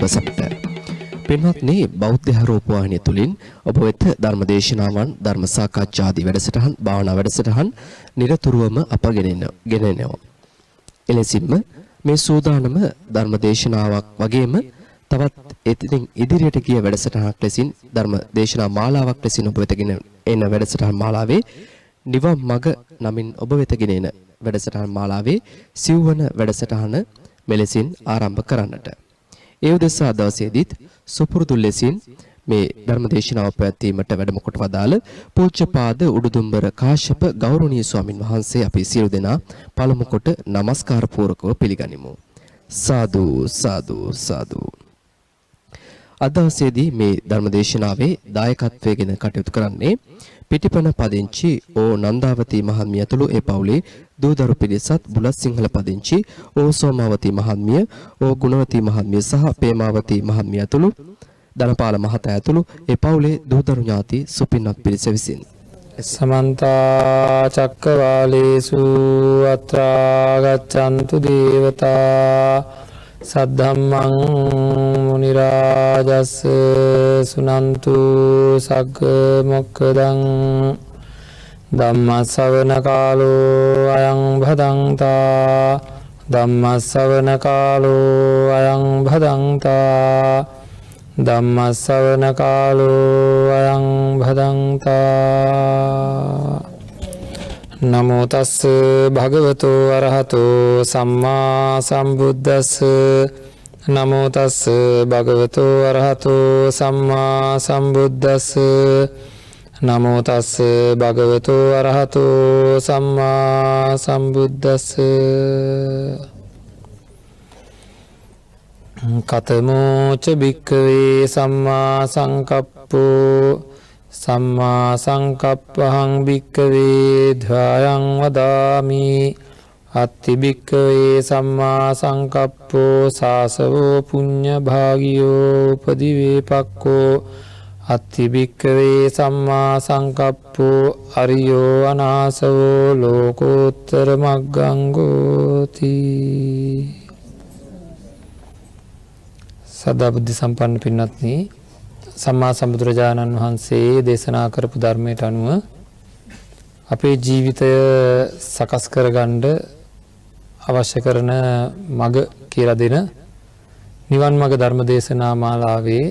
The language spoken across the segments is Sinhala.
සුබ සමට. පින්වත්නි, බෞද්ධ රූපවාහිනිය තුලින් ඔබ වෙත ධර්මදේශනාවන්, ධර්ම සාකච්ඡා ආදී වැඩසටහන්, භාවනා වැඩසටහන් නිරතුරුවම අප ගෙනෙනවා. එලෙසින්ම මේ සූදානම ධර්මදේශනාවක් වගේම තවත් ඉදිරියට ගිය වැඩසටහනක් ලෙසින් ධර්මදේශනා මාලාවක් ලෙසින් ඔබ වෙත ගෙන එන වැඩසටහන් මාලාවේ නිවන් මඟ නමින් ඔබ වෙත ගෙන එන වැඩසටහන් මාලාවේ සිව්වන වැඩසටහන මෙලෙසින් ආරම්භ කරන්නට. ඒ උදෙසා දවසේදීත් සුපුරුදු ලෙසින් මේ ධර්මදේශනාව පැවැත්වීමට වැඩම කොට වදාළ පූජ්‍යපාද උඩුදුම්බර කාශ්‍යප ගෞරවනීය ස්වාමින් වහන්සේ අපි සියලු දෙනා පළමු කොට নমස්කාර පූර්වකව පිළිගනිමු. සාදු සාදු සාදු. අදවසේදී මේ ධර්මදේශනාවේ දායකත්වයෙන් කටයුතු කරන්නේ පිටිපන පදිංචි ඕ නන්දාවති මහත්මිය ඇතුළු ඒ පවුලේ දූදරු පිරිසත්, බුලත් සිංහල පදිංචි ඕ සෝමාවති මහත්මිය, ඕ ගුණවති මහත්මිය සහ පේමාවති මහත්මිය ඇතුළු ධනපාල මහතා ඇතුළු ඒ පවුලේ දූදරු ඥාති සුපින්වත් පිරිස විසින් සමන්ත චක්කවාලේසු අත්‍රා ගච්ඡන්තු දේවතා සද්ධම්මං මුනි රාජස් සුනන්තු සග්ග මොක්ඛදං ධම්ම ශ්‍රවණ කාලෝ අයං භදංතා ධම්ම ශ්‍රවණ කාලෝ අයං භදංතා ධම්ම ශ්‍රවණ කාලෝ අයං භදංතා. නමෝ තස්ස භගවතෝ අරහතෝ සම්මා සම්බුද්දස්ස. නමෝ තස්ස භගවතෝ අරහතෝ සම්මා සම්බුද්දස්ස. නමෝ තස්ස භගවතෝ අරහතෝ සම්මා සම්බුද්දස්ස. කතමෝච භික්ඛවේ සම්මා සංකප්පෝ සම්මා සංකප්පහං භික්ඛවේ ධායං වදාමි. අත්ති භික්ඛවේ සම්මා සංකප්පෝ සාසවෝ පුඤ්ඤ භාගියෝ උපදිවේපක්ඛෝ. අත්ති භික්ඛවේ සම්මා සංකප්පෝ අරියෝ අනාසවෝ ලෝකෝත්තර මග්ගං ගෝති. සදා බුද්ධ සම්පන්න පින්වත්නි, සම්මා සම්බුදුරජාණන් වහන්සේ දේශනා කරපු ධර්මයට අනුව අපේ ජීවිතය සකස් කරගන්න අවශ්‍ය කරන මඟ කියලා දෙන නිවන් මඟ ධර්ම දේශනා මාලාවේ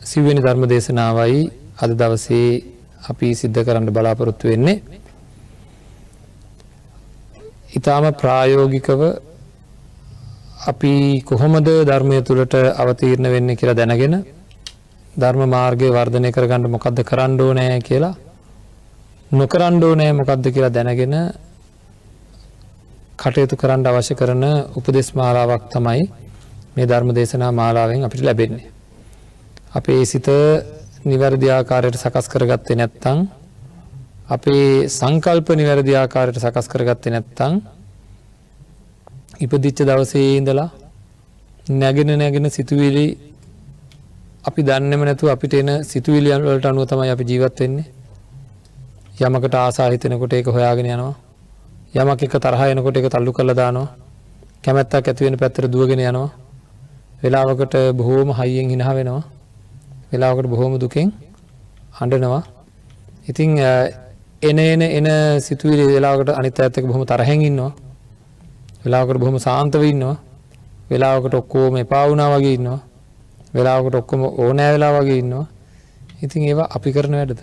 සිව්වෙනි ධර්ම දේශනාවයි අද දවසේ අපි සිද්ධ කරන්න බලාපොරොත්තු වෙන්නේ. ඊටාම ප්‍රායෝගිකව අපි කොහොමද ධර්මය තුළට අවතීර්ණ වෙන්නේ කියලා දැනගෙන ධර්ම මාර්ගය වර්ධනය කරගන්න මොකද්ද කරන්න ඕනේ කියලා, නොකරන්න ඕනේ මොකද්ද කියලා දැනගෙන කටයුතු කරන්න අවශ්‍ය කරන උපදේශ මාලාවක් තමයි මේ ධර්ම දේශනා මාලාවෙන් අපිට ලැබෙන්නේ. අපේ සිත නිවැරදි ආකාරයට සකස් කරගත්තේ නැත්නම්, අපේ සංකල්ප නිවැරදි ආකාරයට සකස් කරගත්තේ නැත්නම් ඉපදිච්ච දවසේ ඉඳලා නැගෙන සිතුවිලි අපි දන්නේම නැතුව අපිට එන සිතුවිලි වලට අනුව තමයි අපි ජීවත් වෙන්නේ. යමකට ආසා හිතෙනකොට ඒක හොයාගෙන යනවා. යමක එක තරහ එනකොට ඒක තල්ලු කරලා දානවා. කැමැත්තක් ඇති වෙන පැත්තට දුවගෙන යනවා. වෙලාවකට බොහෝම හයියෙන් හිනහ වෙනවා. වෙලාවකට බොහෝම දුකෙන් හඬනවා. ඉතින් එන සිතුවිලි වෙලාවකට අනිත් අයත් එක්ක බොහොම තරහෙන් ඉන්නවා. වෙලාවකට බොහොම සාන්තව ඉන්නවා. වෙලාවකට ඔක්කොම එපා වුණා වගේ ඉන්නවා. වෙලාවකට ඔක්කොම ඕනෑ වෙලා වගේ ඉන්නවා. ඉතින් ඒවා අපි කරන වැඩද?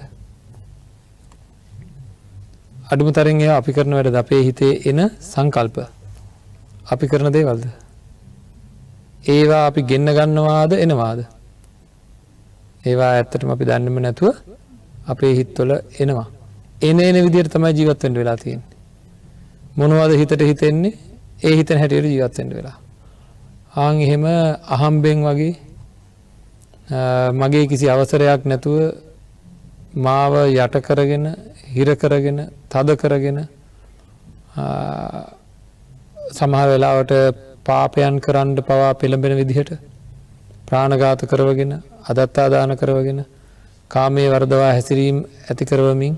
අඩුම තරමින් ඒවා අපි කරන වැඩද? අපේ හිතේ එන සංකල්ප අපි කරන දේවල්ද? ඒවා අපි ගෙන්න ගන්නවාද එනවාද? ඒවා ඇත්තටම අපි දන්නේම නැතුව අපේ හිතවල එනවා. එන විදිහට තමයි ජීවත් වෙන්න වෙලා තියෙන්නේ. මොනවද හිතට හිතෙන්නේ? ඒ හිතන හැටියට ජීවත් වෙන්න වෙලා. ආන් එහෙම අහම්බෙන් වගේ මගේ කිසි අවසරයක් නැතුව මාව යට කරගෙන, හිර කරගෙන, තද කරගෙන සමහර වෙලාවට පාපයන් කරන්න පවා පෙළඹෙන විදිහට ප්‍රාණඝාත කරවගෙන, අදත්තාදාන කරවගෙන, කාමයේ වර්ධවා හැසිරීම ඇති කරවමින්,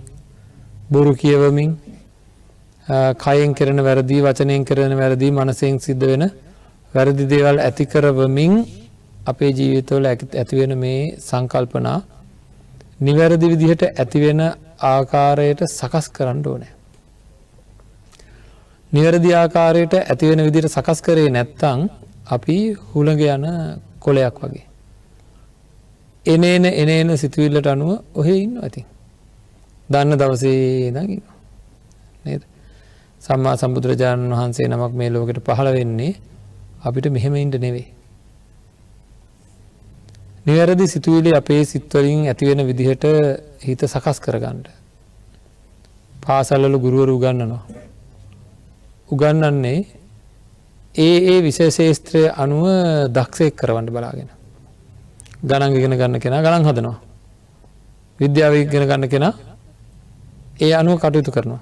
බොරු කියවමින්, කයෙන් කරන වැරදි, වචනයෙන් කරන වැරදි, මනසෙන් සිද්ධ වෙන වැරදි දේවල් ඇති කරවමින් අපේ ජීවිතවල ඇති වෙන මේ සංකල්පනා නිවැරදි විදිහට ඇති වෙන ආකාරයට සකස් කරන්න ඕනේ. නිවැරදි ආකාරයට ඇති වෙන විදිහට සකස් කරේ නැත්නම් අපි හුළඟ යන කොළයක් වගේ. එනේන සිතුවිල්ලට අනුව ඔහේ ඉන්නවා ඉතින්. දන්න දවසේ ඉඳන් ඉන්නවා. නේද? සම්මා සම්බුදුරජාණන් වහන්සේ නමක් මේ ලෝකෙට පහළ වෙන්නේ අපිට මෙහෙම ඉන්න නෙවෙයි. නිවැරදි සිතුවිලි අපේ සිත් වලින් ඇති වෙන විදිහට හිත සකස් කරගන්න. පාසල්වල ගුරුවරු උගන්වනවා. උගන්වන්නේ ඒ විෂය ශාස්ත්‍රය අනුව දක්ෂයෙක් කරවන්න බලාගෙන. ගණන් ඉගෙන ගන්න කෙනා ගණන් හදනවා. විද්‍යාව ඉගෙන ගන්න කෙනා ඒ අනුව කටයුතු කරනවා.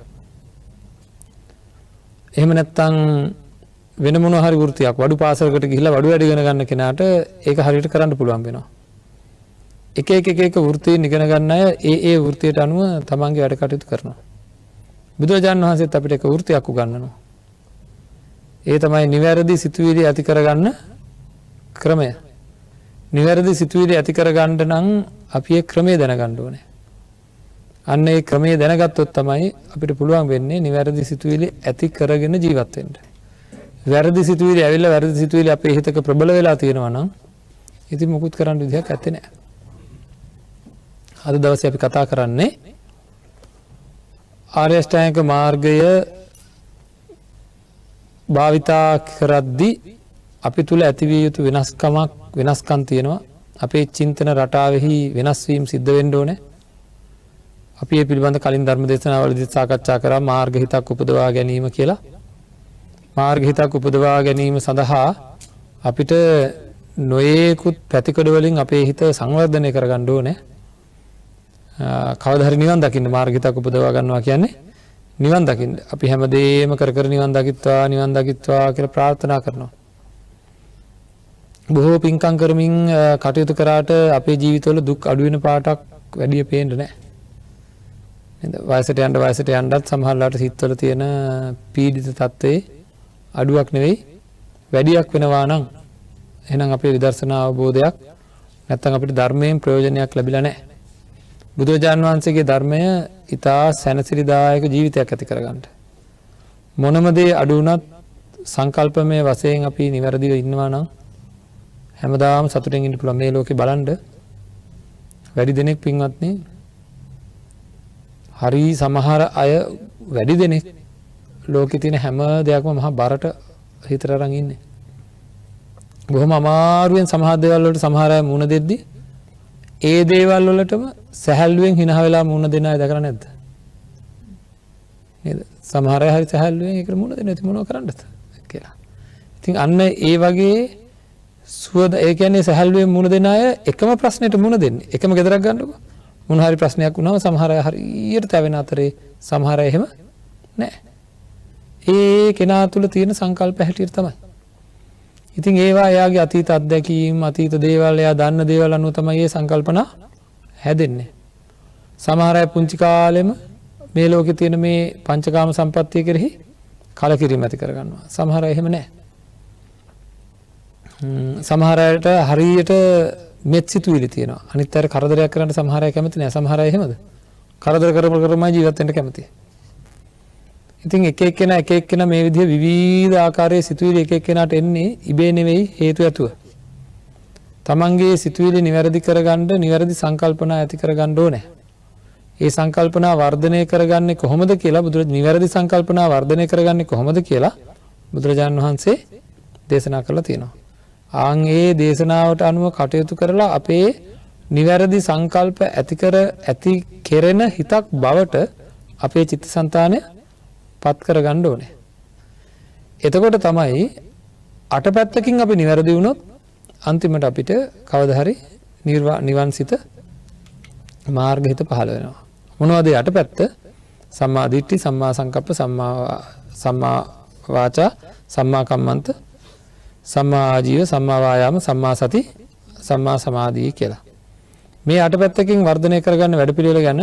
එහෙම නැත්නම් වෙන මොනවා හරි වෘත්තියක් වඩු පාසලකට ගිහිල්ලා වඩු වැඩ ඉගෙන ගන්න කෙනාට ඒක හරියට කරන්න පුළුවන් වෙනවා. එක වෘත්තීන් ඉගෙන ගන්න අය ඒ වෘත්තියට අනුව තමන්ගේ වැඩ කටයුතු කරනවා. බුදුරජාණන් වහන්සේත් අපිට එක වෘත්තියක් උගන්වනවා. ඒ තමයි නිවැරදි සිතුවිලි ඇති කරගන්න ක්‍රමය. නිවැරදි සිතුවිලි ඇති කරගන්න නම් අපි ඒ ක්‍රමය දැනගන්න ඕනේ. අන්න ඒ ක්‍රමය දැනගත්තොත් තමයි අපිට පුළුවන් වෙන්නේ නිවැරදි සිතුවිලි ඇති කරගෙන ජීවත් වෙන්න. වැරදි සිතුවිලි ඇවිල්ලා වැරදි සිතුවිලි අපේ හිතක ප්‍රබල වෙලා තියෙනවා නම් ඉතින් මොකුත් කරන්න විදිහක් නැත්තේ නෑ. අද දවසේ අපි කතා කරන්නේ ආර්ය අෂ්ටාංගික මාර්ගය භාවිතා කරද්දී අපි තුල ඇතිවිය යුතු වෙනස්කම් තියෙනවා. අපේ චින්තන රටාවෙහි වෙනස් වීම සිද්ධ වෙන්න ඕනේ. අපි මේ පිළිබඳ කලින් ධර්ම දේශනාවලදී සාකච්ඡා කරා මාර්ග හිතක් උපදවා ගැනීම කියලා. මාර්ග හිතක් උපදවා ගැනීම සඳහා අපිට නොයේකුත් පැතිකඩ වලින් අපේ හිත සංවර්ධනය කරගන්න ඕනේ. කවදා හරි නිවන් දකින්න මාර්ග හිතක් උපදවා ගන්නවා කියන්නේ නිවන් දකින්න. අපි හැමදේම කර නිවන් දකිත්වා කියලා ප්‍රාර්ථනා කරනවා. බොහෝ පින්කම් කරමින් කටයුතු කරාට අපේ ජීවිතවල දුක් අඩු වෙන පාටක් වැඩි පේන්නේ නැහැ. නේද? වයසට යන්නත් සමහරලාට සිත්වල තියෙන පීඩිත තත්ත්වේ අඩුවක් නෙවෙයි වැඩියක් වෙනවා නම් එහෙනම් අපේ විදර්ශනා අවබෝධයක් නැත්නම් අපිට ධර්මයෙන් ප්‍රයෝජනයක් ලැබිලා නැහැ. බුදුරජාණන් වහන්සේගේ ධර්මය ඊටා සැනසිලිදායක ජීවිතයක් ඇති කරගන්න. මොනම දේ අඩු වුණත් සංකල්පමය වශයෙන් අපි නිවැරදිව ඉන්නවා නම් හැමදාම සතුටින් ඉන්න පුළුවන්. මේ ලෝකේ බලන්න වැඩි දෙනෙක් පින්වත්නි හරි සමහර අය වැඩි දෙනෙක් ලෝකේ තියෙන හැම දෙයක්ම මහා බරට හිතට අරන් ඉන්නේ. බොහොම අමාරුවෙන් සමහර දේවල් වලට සමහර අය මුණ දෙද්දී ඒ දේවල් වලටම සැහැල්ලුවෙන් hina වෙලා මුණ දෙන අය දැකලා නැද්ද? නේද? සමහර අය හරි සැහැල්ලුවෙන් ඒකට මුණ දෙන්නේ නැති මොනව කරන්නද කියලා. ඉතින් අන්න ඒ වගේ සුවද ඒ කියන්නේ සැහැල්ලුවෙන් මුණ දෙන අය එකම ප්‍රශ්නෙට මුණ දෙන්නේ. එකම ගෙදරක් ගන්නකො. මොන හරි ප්‍රශ්නයක් වුණාම සමහර අය හරියට තැවෙන අතරේ සමහර අය එහෙම නැහැ. ඒ කෙනා තුල තියෙන සංකල්ප හැටියට තමයි. ඉතින් ඒවා එයාගේ අතීත අත්දැකීම් අතීත දේවල් එයා දන්න දේවල් අනුව තමයි මේ සංකල්පනා හැදෙන්නේ. සමහර අය පුංචි කාලෙම මේ ලෝකේ තියෙන මේ පංචකාම සම්පත්තිය කෙරෙහි කලකිරීම ඇති කරගන්නවා. සමහර අය එහෙම නැහැ. සමහර අයට හරියට මෙත් සිතුවිලි තියෙනවා. අනිත් අයට කරදරයක් කරන්න සමහර අය කැමති නැහැ. සමහර අය එහෙමද? කරදර කරමයි ජීවත් වෙන්න කැමති. ඉතින් එක එක්කෙනා මේ විදිහ විවිධ ආකාරයේ සිතුවිලි එක එක්කෙනාට එන්නේ ඉබේ නෙවෙයි හේතු ඇතුව. තමන්ගේ සිතුවිලි නිවැරදි කරගන්න නිවැරදි සංකල්පනා ඇති කරගන්න ඕනේ. ඒ සංකල්පනා වර්ධනය කරගන්නේ කොහොමද කියලා නිවැරදි සංකල්පනා වර්ධනය කරගන්නේ කොහොමද කියලා බුදුරජාණන් වහන්සේ දේශනා කරලා තියෙනවා. ආන් ඒ දේශනාවට අනුව කටයුතු කරලා අපේ නිවැරදි සංකල්ප ඇති කෙරෙන හිතක් බවට අපේ චිත්තසංතානය පත් කරගන්න ඕනේ. එතකොට තමයි අටපැත්තකින් අපි නිවැරදි වුණොත් අන්තිමට අපිට කවදා හරි නිවන් සිත මාර්ග හිත පහළ වෙනවා. මොනවද යටපැත්ත? සම්මා දිට්ඨි, සම්මා සංකප්ප, සම්මා වාචා, සම්මා කම්මන්ත, සම්මා ආජීව, සම්මා වායාම, සම්මා සති, සම්මා සමාධි කියලා. මේ අටපැත්තකින් වර්ධනය කරගන්න වැඩපිළිවෙල ගැන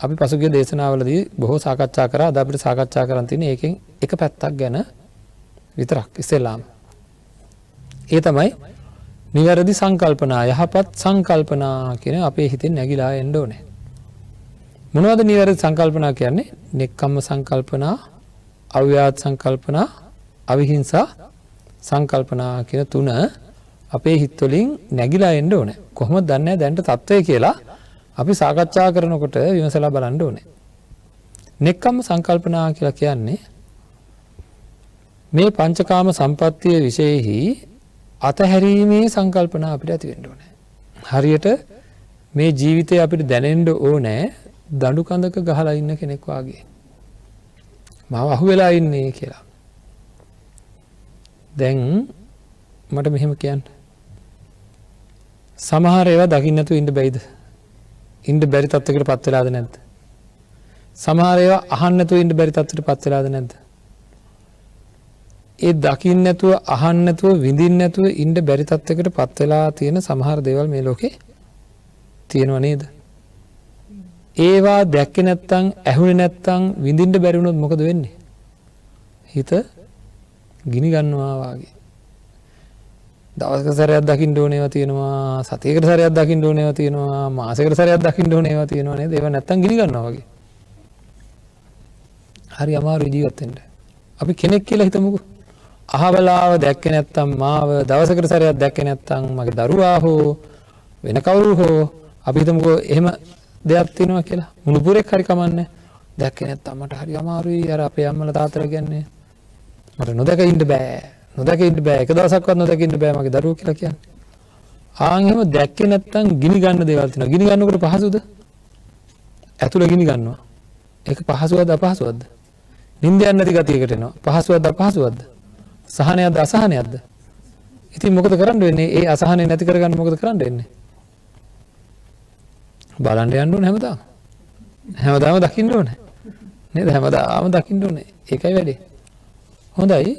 අපි පසුගිය දේශනාවලදී බොහෝ සාකච්ඡා කරා. අද අපිට සාකච්ඡා කරන්න තියෙන්නේ ඒකෙන් එක පැත්තක් ගැන විතරක්. ඉස්සෙල්ලාම ඒ තමයි නිවැරදි සංකල්පනා යහපත් සංකල්පනා කියන අපේ හිතෙන් නැగిලා එන්න ඕනේ. මොනවද නිවැරදි සංකල්පනා කියන්නේ? නෙක්ඛම්ම සංකල්පනා, අව්‍යාත් සංකල්පනා, අවිහිංසා සංකල්පනා කියන තුන අපේ හිත වලින් නැగిලා එන්න ඕනේ. කොහොමද දන්නේ දැනට தত্ত্বය කියලා අපි සාකච්ඡා කරනකොට විමසලා බලන්න ඕනේ. නෙක්ඛම්ම සංකල්පනා කියලා කියන්නේ මේ පංචකාම සම්පත්තිය විශේෂෙහි අතහැරීමේ සංකල්පනා අපිට ඇති වෙන්න ඕනේ. හරියට මේ ජීවිතේ අපිට දැනෙන්න ඕනේ දඬු කඳක ගහලා ඉන්න කෙනෙක් වාගේ. මාව අහුවෙලා ඉන්නේ කියලා. දැන් මට මෙහෙම කියන්න. සමහර ඒවා දකින්න නැතුව ඉන්න බැයිද? ඉන්න බැරි තත්යකට පත් වෙලාද නැද්ද? සමහර ඒවා අහන්න නැතුව ඉන්න බැරි තත්යකට පත් වෙලාද නැද්ද? ඒ දකින්න නැතුව අහන්න නැතුව විඳින්න නැතුව ඉන්න බැරි තත්යකට පත් වෙලා තියෙන සමහර දේවල් මේ ලෝකේ තියෙනව නේද? ඒවා දැක්කේ නැත්තම් ඇහුනේ නැත්තම් විඳින්න බැරි වුණොත් මොකද වෙන්නේ? හිත ගිනි ගන්නවා වාගේ. දවසක සැරයක් දකින්න ඕන ඒවා තියෙනවා, සතියකට සැරයක් දකින්න ඕන ඒවා තියෙනවා, මාසයකට සැරයක් දකින්න ඕන ඒවා තියෙනවා නේද? ඒවා නැත්තම් ගිනි ගන්නවා වගේ. හරි අමාරු ජීවත් වෙන්න. අපි කෙනෙක් කියලා හිතමුකෝ. අහවලාව දැක්කේ නැත්තම් මාව දවසකට සැරයක් දැක්කේ නැත්තම් මගේ දරුවා හෝ වෙන කවුරු හෝ අපි හිතමුකෝ එහෙම දෙයක් තියෙනවා කියලා. මුණුපුරෙක් හරි කමන්නේ. දැක්කේ නැත්තම් මට හරි අමාරුයි. අර අපේ අම්මලා තාත්තලා කියන්නේ මට නොදැක ඉන්න බෑ. නොදැක ඉන්න බෑ. එක දවසක්වත් නොදැක ඉන්න බෑ මගේ දරුවෝ කියලා කියන්නේ. ආන් එහෙම දැක්කේ නැත්තම් ගිනි ගන්න දේවල් තියෙනවා. ගිනි ගන්නකොට පහසුද? ඇතුළ ගිනි ගන්නවා. ඒක පහසුවද අපහසුවද? නිින්දයක් නැති ගතියකට එනවා. පහසුවද අපහසුවද? සහනයක්ද අසහනයක්ද? ඉතින් මොකද කරන්න වෙන්නේ? ඒ අසහනය නැති කරගන්න මොකද කරන්න වෙන්නේ? බලන්න යන්න ඕනේ හැමදාම. හැමදාම දකින්න ඕනේ. නේද? හැමදාම දකින්න ඕනේ. ඒකයි වැඩේ. හොඳයි.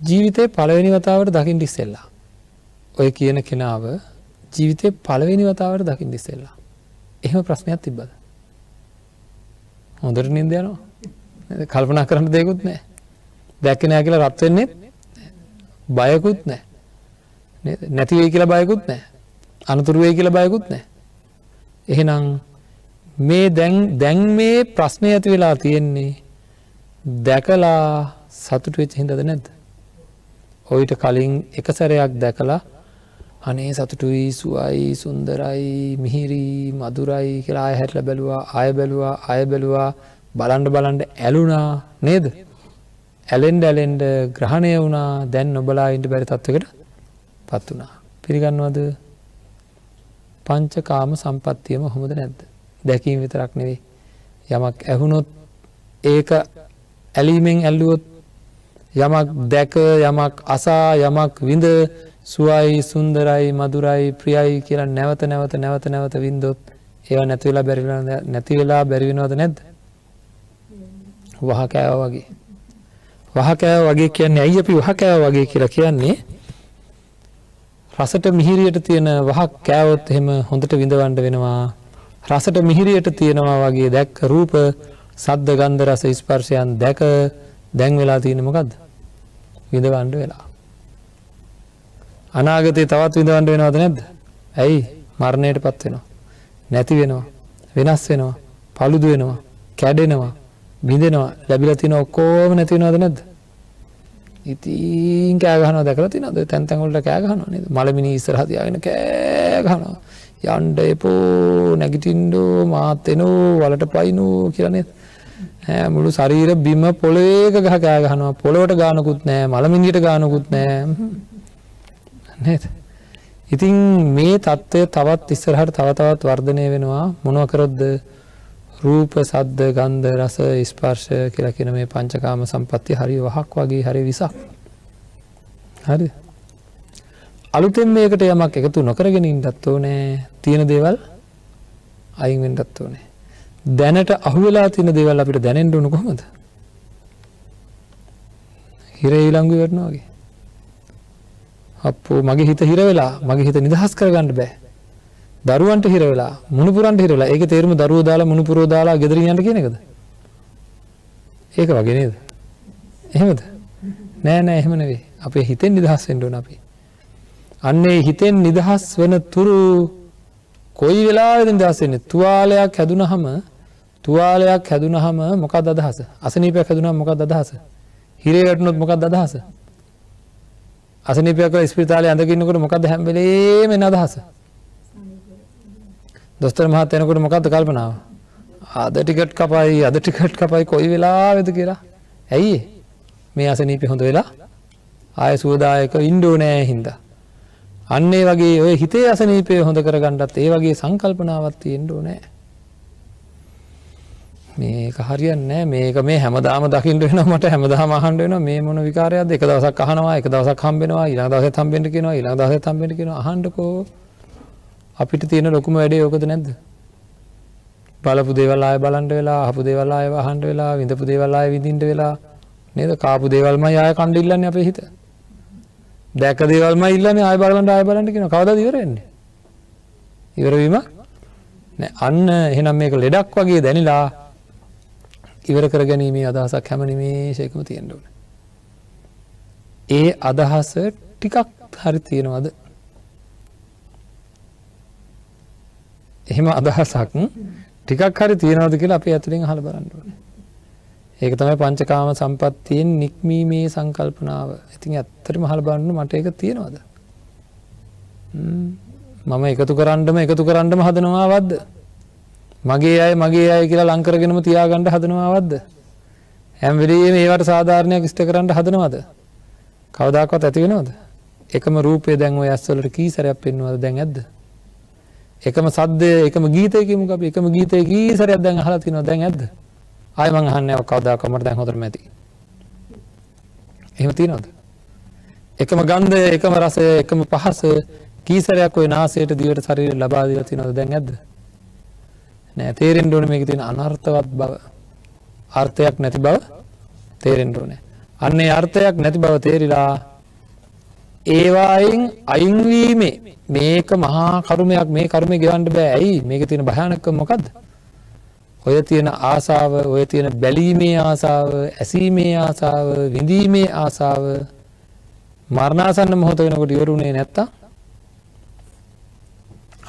ජීවිතේ පළවෙනි වතාවට දකින්න ඉස්සෙල්ලා. ඔය කියන කෙනාව ජීවිතේ පළවෙනි වතාවට දකින්න ඉස්සෙල්ලා. එහෙම ප්‍රශ්නයක් තිබ්බද? හොඳට නින්ද යනවා. කල්පනා කරන්න දෙයක්වත් නැහැ. දැක්කේ නැහැ කියලා රත් වෙන්නේ බයකුත් නැහැ. නේද? නැති වෙයි කියලා බයකුත් නැහැ. අනතුරු වෙයි කියලා බයකුත් නැහැ. එහෙනම් මේ දැන් මේ ප්‍රශ්නේ ඇති වෙලා තියෙන්නේ දැකලා සතුටු වෙච්ච හින්දාද නැද්ද? ඔయిత කලින් එක සැරයක් දැකලා අනේ සතුටුයි සුවයි සුන්දරයි මිහිරි මధుරයි කියලා ආය හැටලා බැලුවා ආය බැලුවා බලන්න ඇලුනා නේද? ඇලෙන්න ග්‍රහණය වුණා. දැන් නොබලා ඉන්න බැරි තත්වයකට පත් වුණා. පිළිගන්නවද? පංචකාම සම්පත්තියම කොහොමද නැද්ද? දැකීම විතරක් නෙවෙයි. යමක් ඇහුනොත් ඒක ඇලීමෙන් ඇල්ලුවොත් යමක් දැක යමක් අසා යමක් විඳ සුවයි සුන්දරයි මధుරයි ප්‍රියයි කියලා නැවත විඳොත් ඒවා නැති වෙලා බැරි වෙනවද නැද්ද? වහ කෑවා වගේ. වහ කෑවා වගේ කියන්නේ ඇයි අපි වහ කෑවා වගේ කියලා කියන්නේ? රසට මිහිරියට තියෙන වහක් කෑවොත් එහෙම හොඳට විඳවන්න වෙනවා. රසට මිහිරියට තියෙනවා වගේ දැක්ක රූප, සද්ද, ගන්ධ, රස, ස්පර්ශයන් දැක දැන් වෙලා තියෙන්නේ මොකද්ද? විඳවන්න වෙලා. අනාගතේ තවත් විඳවන්න වෙනවද නැද්ද? ඇයි? මරණයටපත් වෙනවා. නැති වෙනවා. වෙනස් වෙනවා. paludu වෙනවා. කැඩෙනවා. බිඳෙනවා. ලැබිලා තියෙන ඔක්කොම නැති වෙනවද නැද්ද? ඉතින් කෑ ගහනවා දැකලා තියෙනවද? තැන් වලට කෑ ගහනවා නේද? මලමිනී ඉස්සරහ තියාගෙන කෑ ගහනවා. යන්න එපෝ නැගිටින්නෝ මාත් එනෝ වලට පයින්නෝ කියලා නේද? මුළු ශරීර බිම පොළවේක ගහ කෑ ගහනවා. පොළවට ගානකුත් නැහැ. මලමිනියට ගානකුත් නැහැ. නේද? ඉතින් මේ தত্ত্বය තවත් ඉස්සරහට තවත් වර්ධනය වෙනවා. මොනවා කරොත්ද? රූප, ශබ්ද, ගන්ධ, රස, ස්පර්ශ කියලා කියන මේ පංචකාම සම්පත්තිය හරි වහක් වගේ හරි විසක්. හරිද? අලුතෙන් මේකට යමක් එකතු නොකරගෙන ඉන්නත් ඕනේ. තියෙන දේවල් අයින් වෙන්නත් ඕනේ. දැනට අහුවෙලා තියෙන දේවල් අපිට දැනෙන්න ඕන කොහොමද? හිරේ ඊළඟු වෙනවා වගේ. අප්පෝ මගේ හිත හිර වෙලා මගේ හිත නිදහස් කරගන්න බෑ. දරුවන්ට හිර වෙලා මුණුපුරන්ට හිර වෙලා ඒකේ තේරුම දරුවෝ දාලා මුණුපුරෝ දාලා ගෙදරින් යන්න කියන එකද? ඒක වගේ නේද? එහෙමද? නෑ එහෙම නෙවෙයි. අපේ හිතෙන් නිදහස් වෙන්න ඕන අපි. අන්නේ හිතෙන් නිදහස් වෙන තුරු කොයි වෙලාවෙද නිදහස් වෙන්නේ? තුවාලයක් හැදුනහම මොකක්ද අදහස? අසනීපයක් හැදුනහම මොකක්ද අදහස? හිරේ වැටුනොත් මොකක්ද අදහස? අසනීපයක් කරලා ස්පිරිතාලේ ඇඳගෙන ඉන්නකොට මොකක්ද හැම වෙලේම එන අදහස? දොස්තර මහත්තයා එනකොට මොකක්ද කල්පනාව? අද ටිකට් කපයි කොයි වෙලාවෙද කියලා. ඇයි මේ අසනීපය හොඳ වෙලා ආය සුවදායක ඉන්න ඕනේ හින්දා. අන්න ඒ වගේ ඔය හිතේ අසනීපය හොඳ කරගන්නත් ඒ වගේ සංකල්පනාවක් තියෙන්න ඕනේ. මේක හරියන්නේ නැහැ. මේක මේ හැමදාම දකින්න වෙනවා මට හැමදාම අහන්න වෙනවා මේ මොන විකාරයක්ද? එක දවසක් අහනවා, එක දවසක් හම්බෙනවා, ඊළඟ දවසෙත් හම්බෙන්න කියනවා, ඊළඟ දවසෙත් හම්බෙන්න කියනවා. අහන්නකෝ. අපිට තියෙන ලොකුම වැඩේ ඕකද නැද්ද? බලපු දේවල් ආයෙ බලන්න වෙලා, අහපු දේවල් ආයෙ අහන්න වෙලා, විඳපු දේවල් ආයෙ විඳින්න වෙලා නේද? කාපු දේවල්මයි ආයෙ කන්න ඉල්ලන්නේ අපේ හිත. දැක දේවල්මයි ඉල්ලන්නේ ආයෙ බලන්න කියනවා. කවදාද ඉවර වෙන්නේ? ඉවර වීම නෑ. අන්න එහෙනම් මේක ලෙඩක් වගේ දැනිලා ඉවර කරගැනීමේ අදහසක් හැම නිමේෂයකම තියෙන්න ඕනේ. ඒ අදහස ටිකක් හරි තියෙනවද? එහෙම අදහසක් ටිකක් හරි තියෙනවද කියලා අපි ඇතුලෙන් අහලා බලන්න ඕනේ. ඒක තමයි පංචකාම සම්පත්තියෙන් නික්මීමේ සංකල්පනාව. ඉතින් ඇත්තටම අහලා බලන්න මට ඒක තියෙනවද? මම එකතු කරන්නම හදනවාවද්ද? මගේ අය කියලා ලං කරගෙනම තියාගන්න හදනවාවද්ද? හැම වෙලෙම ඒවට සාධාරණයක් ඉෂ්ට කරන්න හදනවද? කවදාකවත් ඇති වෙනවද? එකම රූපය දැන් ඔය ඇස් වලට කී සැරයක් පෙන්වනවද දැන් ඇද්ද? එකම සද්දය එකම ගීතය කියමුකෝ අපි එකම ගීතය කී සැරයක් දැන් අහලා තිනවද දැන් ඇද්ද? ආයෙ මං අහන්නේ කවදාකවත් මට දැන් හොඳටම ඇති. එහෙම තියනවද? එකම ගන්ධය එකම රසය එකම පහස කී සැරයක් ඔය නාසයට දිවට ශරීරයට ලබා දීලා තිනවද දැන් ඇද්ද? නෑ. තේරෙන්න ඕනේ මේකේ තියෙන අනර්ථවත් බව. අර්ථයක් නැති බව තේරෙන්න ඕනේ. අන්නේ අර්ථයක් නැති බව තේරිලා ඒවායින් අයින් වීමේ මේක මහා කර්මයක් මේ කර්මය ගෙවන්න බෑ. ඇයි? මේකේ තියෙන භයානකම මොකද්ද? ඔය තියෙන ආසාව, ඔය තියෙන බැලීමේ ආසාව, ඇසීමේ ආසාව, විඳීමේ ආසාව මරණාසන්න මොහොත වෙනකොට ඉවරුනේ නැත්තම්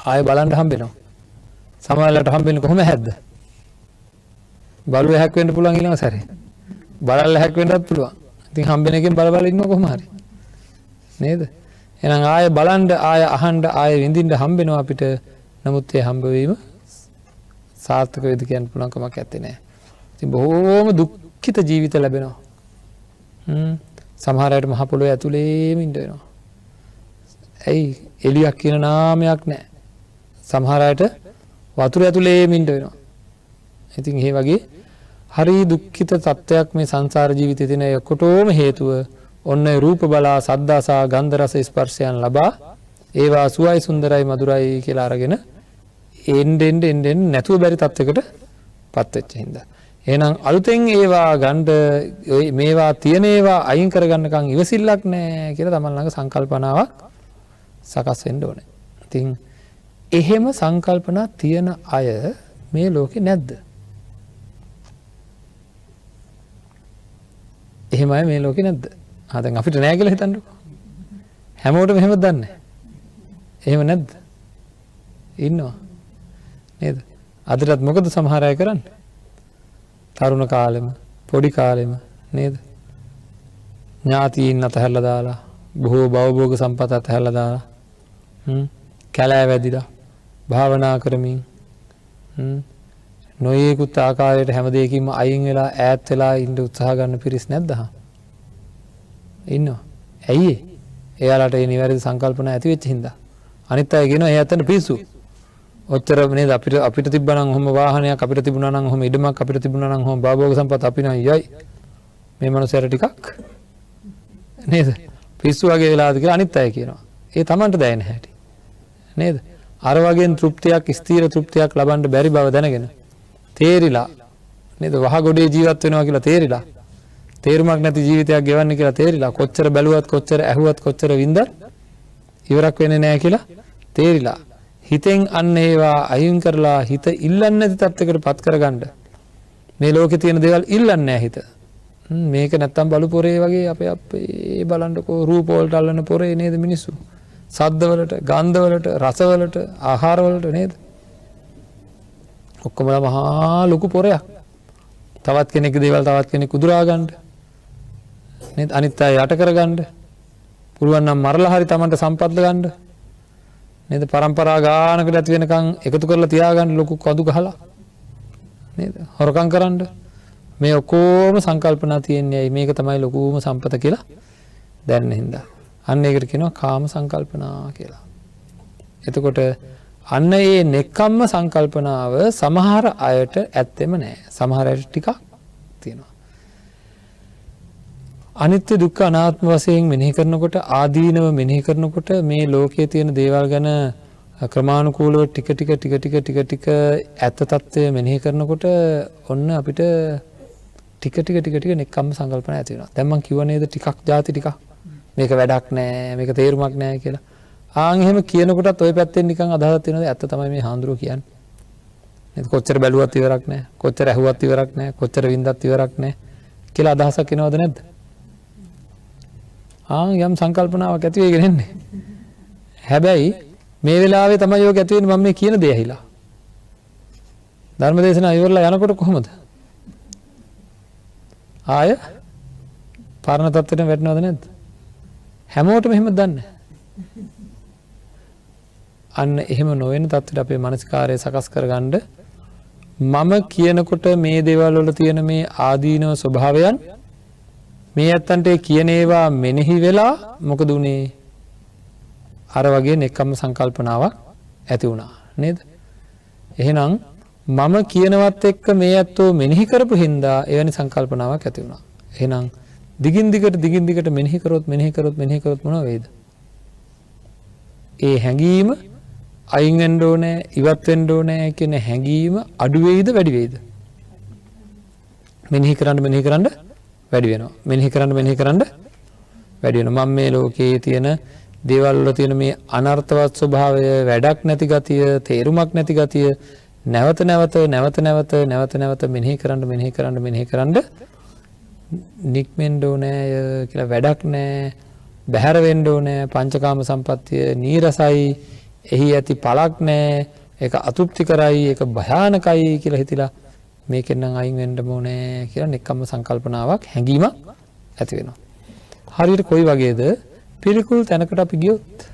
ආයෙ බලන්න හම්බෙනවා. සමහරවිට හම්බෙන්නේ කොහොම හැද්ද? බලුව හැක් වෙන්න පුළුවන් ඊළඟ සැරේ. බලල්ල හැක් වෙන්නත් පුළුවන්. ඉතින් හම්බෙන එකෙන් බල ඉන්නව කොහොම හරි. නේද? එහෙනම් ආයෙ බලන්න, ආයෙ අහන්න, ආයෙ විඳින්න හම්බෙනවා අපිට. නමුත් ඒ හම්බ වීම සාර්ථක වේද කියන්න පුළුවන් කමක් නැත්තේ නෑ. ඉතින් බොහෝම දුක්ඛිත ජීවිත ලැබෙනවා. සමහර අයට මහ පොළොවේ ඇතුලේම ඉන්න වෙනවා. ඇයි? එළියක් කියන නාමයක් නෑ. සමහර අයට වතුර ඇතුලේම ඉන්න වෙනවා. ඉතින් ඒ වගේ හරි දුක්ඛිත තත්ත්වයක් මේ සංසාර ජීවිතේ තියෙන ඔකොටම හේතුව ඔන්න රූප බලා සද්දාසා ගන්ධ රස ස්පර්ශයන් ලබා ඒවා සුවයි සුන්දරයි මధుරයි කියලා අරගෙන එන්න නැතුව බැරි තත්යකට පත් වෙච්ච හින්දා. එහෙනම් අලුතෙන් ඒවා ගන්න මේවා තියෙන ඒවා අයින් කරගන්නකම් ඉවසිල්ලක් නැහැ කියලා තමන් ළඟ සංකල්පනාවක් සකස් වෙන්න ඕනේ. ඉතින් එහෙම සංකල්පනා තියෙන අය මේ ලෝකේ නැද්ද? එහෙම අය මේ ලෝකේ නැද්ද? දැන් අපිට නෑ කියලා හිතන්නකෝ. හැමෝටම එහෙමද දන්නේ? එහෙම නැද්ද? ඉන්නවා. නේද? අදටත් මොකද සමහර අය කරන්නේ? තරුණ කාලෙම, පොඩි කාලෙම නේද? ඥාතීන් අතහැරලා දාලා, බොහෝ භවභෝග සම්පත අතහැරලා දාලා, කැලෑ වැදිලා, භාවනා කරමින්, නොයේකුත් ආකාරයට හැම දෙයකින්ම අයින් වෙලා ඈත් වෙලා ඉන්න උත්සාහ ගන්න පිරිස් නැද්ද? ඉන්නවා. ඇයි? එයාලට ඒ නිවැරදි සංකල්පන ඇති වෙච්ච හින්දා. අනිත් අය කියනවා ඒ ඇත්තට පිස්සු. ඔච්චර නේද අපිට තිබ්බනම් ඔහොම වාහනයක් අපිට තිබුණා නම් ඔහොම ඉඩමක් අපිට තිබුණා නම් ඔහොම භවභෝග සම්පත් අපි නම් යයි. මේ මනුස්සයර ටිකක් නේද? පිස්සු වගේ වෙලාද කියලා අනිත් අය කියනවා. ඒ Tamanට දැනෙන හැටි. නේද? අර වගේ තෘප්තියක් ස්ථීර තෘප්තියක් ලබන්න බැරි බව දැනගෙන තේරිලා නේද? වහගොඩේ ජීවත් වෙනවා කියලා තේරිලා තේරුමක් නැති ජීවිතයක් ගෙවන්න කියලා තේරිලා කොච්චර බැලුවත් කොච්චර ඇහුවත් කොච්චර වින්දත් ඉවරක් වෙන්නේ නැහැ කියලා තේරිලා හිතෙන් අන්න ඒවා අයින් කරලා හිත ඉල්ලන්නේ නැති තත්යකට පත් කරගන්න මේ ලෝකේ තියෙන දේවල් ඉල්ලන්නේ නැහැ හිත මේක නැත්තම් බලු පොරේ වගේ අපේ බලන්නකෝ රූප වලට අල්ලන පොරේ නේද මිනිස්සු. සද්දවලට, ගන්ධවලට, රසවලට, ආහාරවලට නේද? ඔක්කොම මහා ලොකු පොරයක්. තවත් කෙනෙක්ගේ දේවල් තවත් කෙනෙක් උදුරා ගන්න. නේද? අනිත් අය යට කර ගන්න. පුළුවන් නම් මරලා හරි Tamanට සම්පත් ගන්න. නේද? පරම්පරා ගානකට ඇති වෙනකන් එකතු කරලා තියාගන්න ලොකු කඳු ගහලා. නේද? හොරකම් කරන්න. මේ ඔක්කොම සංකල්පනා තියෙන්නේ ඇයි මේක තමයි ලොකුම සම්පත කියලා දැනන හින්දා. අන්න ඒකට කියනවා කාම සංකල්පනා කියලා. එතකොට අන්න ඒ නෙක්ඛම්ම සංකල්පනාව සමහර අයට ඇත්තෙම නෑ. සමහර අයට ටිකක් තියෙනවා. අනිත්‍ය දුක්ඛ අනාත්ම වශයෙන් මෙනෙහි කරනකොට ආදීනව මෙනෙහි කරනකොට මේ ලෝකයේ තියෙන දේවල් ගැන ක්‍රමානුකූලව ටික ටික ඇත්ත తත්වය මෙනෙහි කරනකොට ඔන්න අපිට ටික ටික නෙක්ඛම්ම සංකල්පන ඇති වෙනවා. දැන් මම කිව්ව නේද ටිකක් ಜಾති ටිකක් මේක වැඩක් නෑ මේක තේරුමක් නෑ කියලා. ආන් එහෙම කියනකොටත් ওই පැත්තෙන් නිකන් අදහසක් තියෙනවද ඇත්ත තමයි මේ හාඳුරෝ කියන්නේ. නේද? කොච්චර බැලුවත් ඉවරක් නෑ. කොච්චර ඇහුවත් ඉවරක් නෑ. කොච්චර වින්දත් ඉවරක් නෑ කියලා අදහසක් එනවද නැද්ද? යම් සංකල්පනාවක් ඇති වෙගෙන එන්නේ. හැබැයි මේ වෙලාවේ තමයි යෝග ඇති වෙන්නේ මම මේ කියන දේ ඇහිලා. ධර්මදේශනා ඉවරලා යනකොට කොහොමද? ආය පරණ තත්ත්වෙට වැටෙනවද නැද්ද? හැමෝටම එහෙම දන්නේ. අන්න එහෙම නොවන තත්ත්වයට අපේ මානසිකාරය සකස් කරගන්න මම කියනකොට මේ දේවල් වල තියෙන මේ ආදීනව ස්වභාවයන් මේ ඇත්තන්ට කියන ඒවා මෙනෙහි වෙලා මොකද උනේ? අර වගේ නෙක්ඛම්ම සංකල්පනාවක් ඇති වුණා නේද? එහෙනම් මම කියනවත් එක්ක මේ ඇත්තෝ මෙනෙහි කරපු හින්දා එවැනි සංකල්පනාවක් ඇති වුණා. එහෙනම් දිගින් දිගට මෙනෙහි කරොත් මොනව වෙයිද? ඒ හැඟීම අයින් වෙන්න ඕනේ, ඉවත් වෙන්න ඕනේ කියන හැඟීම අඩු වෙයිද වැඩි වෙයිද? මෙනෙහි කරන්න වැඩි වෙනවා. මෙනෙහි කරන්න වැඩි වෙනවා. මම මේ ලෝකයේ තියෙන දේවල් වල තියෙන මේ අනර්ථවත් ස්වභාවය, වැඩක් නැති ගතිය, තේරුමක් නැති ගතිය නැවත නැවත මෙනෙහි කරන්න නික්මෙන්න ඕනේ කියලා වැඩක් නැහැ. බැහැර වෙන්න ඕනේ. පංචකාම සම්පත්තිය නීරසයි. එහි ඇති පළක් නැහැ. ඒක අතෘප්තිකරයි, ඒක භයානකයි කියලා හිතලා මේකෙන් නම් අයින් වෙන්න ඕනේ කියලා නෙක්ඛම්ම සංකල්පනාවක් හැඟීමක් ඇති වෙනවා. හරියට කොයි වගේද? පිළිකුල් තැනකට අපි ගියොත්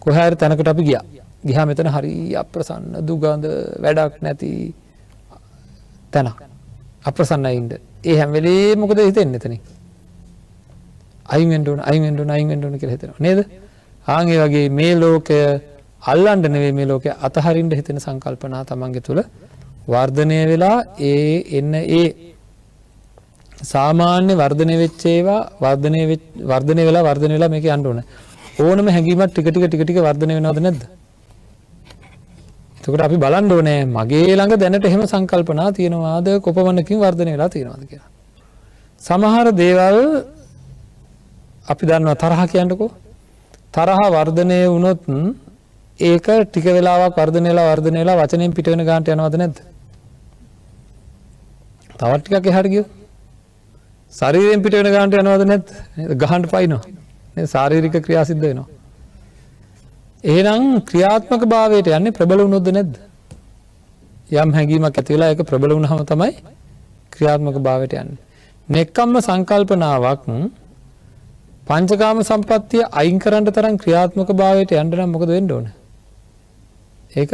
කොහේ හරි තැනකට අපි ගියා මෙතන හරි අප්‍රසන්න දුගඳ වැඩක් නැති තැන අප්‍රසන්නයි ඉන්න. ඒ හැම වෙලේම මොකද හිතෙන්නේ එතනින්? අයින් වෙන්න ඕන කියලා හිතෙනවා නේද? ආන් ඒ වගේ මේ ලෝකය අල්ලන්න නෙවෙයි මේ ලෝකය අතහරින්න හිතෙන සංකල්පනා තමන්ගේ තුල වර්ධනය වෙලා ඒ සාමාන්‍ය වර්ධනය වෙච්ච ඒවා වර්ධනය වෙලා මේක යන්න ඕන. ඕනම හැඟීමක් ටික වර්ධනය වෙනවද නැද්ද? එතකොට අපි බලන්න ඕනේ මගේ ළඟ දැනට එහෙම සංකල්පනා තියෙනවාද කොපමණකින් වර්ධනය වෙලා තියෙනවද කියලා. සමහර දේවල් අපි දන්නවා තරහ කියන්නකෝ. තරහ වර්ධනය වුණොත් ඒක ටික වෙලාවක් වර්ධනය වෙලා වචනෙන් පිට වෙන ගානට යනවද නැද්ද? තවත් ටිකක් එහාට ගියොත් ශරීරයෙන් පිට වෙන ගානට යනවද නැද්ද? ගහන්න පයින්නවා. නේද? ශාරීරික ක්‍රියා සිද්ධ වෙනවා. එහෙනම් ක්‍රියාත්මක භාවයට යන්නේ ප්‍රබල වුණොත්ද නැද්ද? යම් හැඟීමක් ඇති වෙලා ඒක ප්‍රබල වුණාම තමයි ක්‍රියාත්මක භාවයට යන්නේ. නෙක්ඛම්ම සංකල්පනාවක් පංචකාම සම්පත්තිය අයින් කරන්න තරම් ක්‍රියාත්මක භාවයට යන්න නම් මොකද වෙන්න ඕන? ඒක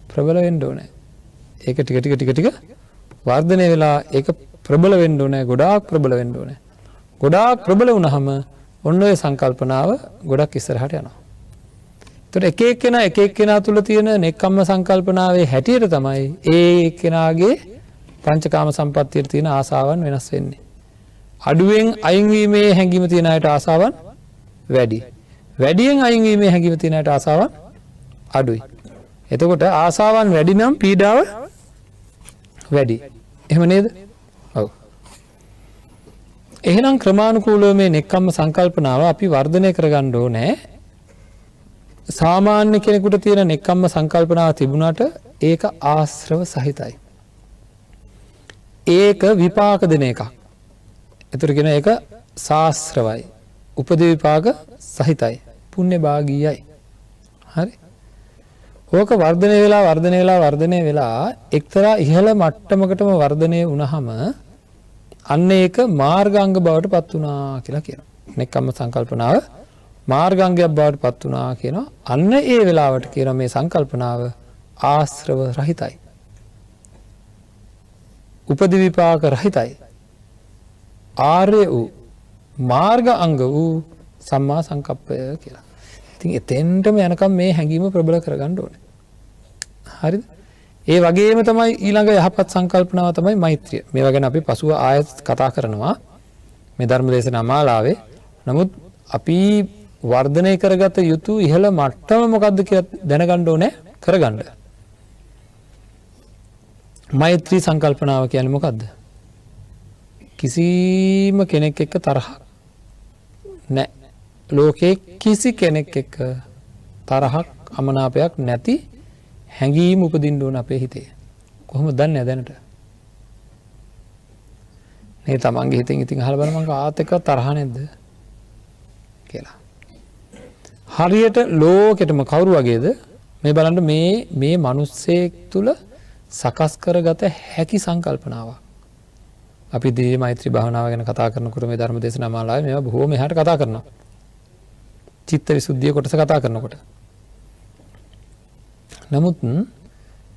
ප්‍රබල වෙන්න ඕනේ. ඒක ටික වර්ධනය වෙලා ඒක ප්‍රබල වෙන්න ඕනේ. ගොඩාක් ප්‍රබල වෙන්න ඕනේ. ගොඩාක් ප්‍රබල වුණාම ඔන්න ඔය සංකල්පනාව ගොඩක් ඉස්සරහට යනවා. ඒතකොට එක එක්කෙනා තුල තියෙන නෙක්ඛම්ම සංකල්පනාවේ හැටියට තමයි ඒ එක්කෙනාගේ පංචකාම සම්පත්තියට තියෙන ආසාවන් වෙනස් වෙන්නේ. අඩුවෙන් අයින් වීමේ හැඟීම තියෙන අයට ආසාවන් වැඩි. වැඩියෙන් අයින් වීමේ හැඟීම තියෙන අයට ආසාවන් අඩුයි. එතකොට ආසාවන් වැඩි නම් පීඩාව වැඩි. එහෙම නේද? ඔව්. එහෙනම් ක්‍රමානුකූලව මේ නෙක්ඛම්ම සංකල්පනාව අපි වර්ධනය කරගන්න ඕනේ. සාමාන්‍ය කෙනෙකුට තියෙන නෙක්ඛම්ම සංකල්පනාව තිබුණාට ඒක ආශ්‍රව සහිතයි. ඒක විපාක දෙන එකක්. එතකොට කියන එක ශාස්ත්‍රවයි. උපදී විපාක සහිතයි. පුණ්‍ය භාගීයයි. හරි. ඕක වර්ධනය වෙලා එක්තරා ඉහළ මට්ටමකටම වර්ධනය වුණාම අන්න ඒක මාර්ගාංග බවට පත් වුණා කියලා කියනවා. නෙක්ඛම්ම සංකල්පනාව මාර්ගාංගයක් බවට පත් වුණා කියනවා. අන්න ඒ වෙලාවට කියනවා මේ සංකල්පනාව ආශ්‍රව රහිතයි. උපදී විපාක රහිතයි. ආර්ය වූ මාර්ග අංග වූ සම්මා සංකප්පය කියලා. ඉතින් එතෙන්ටම යනකම් මේ හැඟීම ප්‍රබල කරගන්න ඕනේ. හරිද? ඒ වගේම තමයි ඊළඟ යහපත් සංකල්පනාව තමයි මෛත්‍රිය. මේවා ගැන අපි පසුව ආයෙත් කතා කරනවා මේ ධර්ම දේශනා මාලාවේ. නමුත් අපි වර්ධනය කරගත යුතු ඉහළ මට්ටම මොකද්ද කියලා දැනගන්න ඕනේ කරගන්න. මෛත්‍රී සංකල්පනාව කියන්නේ මොකද්ද? කිසිම කෙනෙක් එක්ක තරහක් නැහැ. ලෝකේ කිසි කෙනෙක් එක්ක තරහක් අමනාපයක් නැති හැඟීම් උපදින්න ඕන අපේ හිතේ. කොහොමද දන්නේ දැනට? මේ තමන්ගේ හිතෙන් ඉතින් අහලා බලන්න මං කාත් එක්ක තරහ නැද්ද කියලා. හරියට ලෝකෙටම කවුරු වගේද මේ බලන්න මේ මිනිස්සෙක් තුල සකස් කරගත හැකි සංකල්පනාවක්. අපි දී මෛත්‍රී භාවනාව ගැන කතා කරනකොට මේ ධර්ම දේශනා මාලාවේ මේවා බොහෝම එහාට කතා කරනවා. චිත්ත විසුද්ධිය කොටස කතා කරනකොට. නමුත්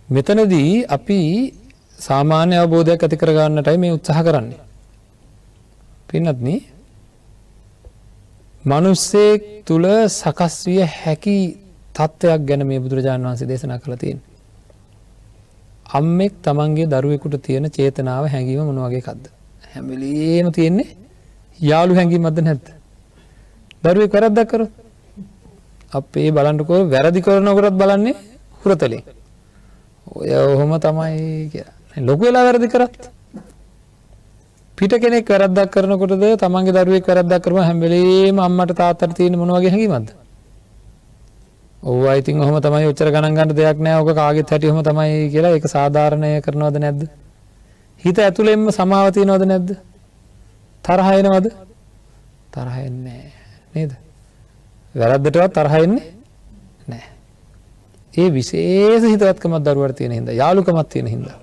මෙතනදී අපි සාමාන්‍ය අවබෝධයක් ඇති කර ගන්නටයි මේ උත්සාහ කරන්නේ. පින්වත්නි, මිනිස්සෙක් තුල සකස් විය හැකි තත්වයක් ගැන මේ බුදුරජාණන් වහන්සේ දේශනා කළා තියෙනවා. අම්මෙක් තමන්ගේ දරුවෙකුට තියෙන චේතනාව හැඟීම මොන වගේ එකක්ද? හැම වෙලේම තියෙන්නේ යාළු හැඟීමක්ද නැද්ද? දරුවෙක් වැරද්දක් කරොත් අපේ බලන්නකෝ වැරදි කරනකොටත් බලන්නේ හුරතලෙන්. ඔය ඔහොම තමයි කියලා. ලොකු වෙලා වැරදි කරත් පිට කෙනෙක් වැරද්දක් කරනකොටද තමන්ගේ දරුවෙක් වැරද්දක් කරම හැම වෙලේම අම්මට තාත්තට තියෙන මොන වගේ හැඟීමක්ද? ඔව්වා ඉතින් ඔහොම තමයි ඔච්චර ගණන් ගන්න දෙයක් නෑ. ඔක කාගෙත් හැටි ඔහොම තමයි කියලා ඒක සාධාරණය කරනවද නැද්ද? හිත ඇතුළෙන්ම සමාව තියනවද නැද්ද? තරහ එනවද? තරහ එන්නේ නේද? වැරද්දටවත් තරහ එන්නේ නෑ. ඒ විශේෂ හිතවත්කමක් දරුවට තියෙන හින්දා, යාළුකමක් තියෙන හින්දා.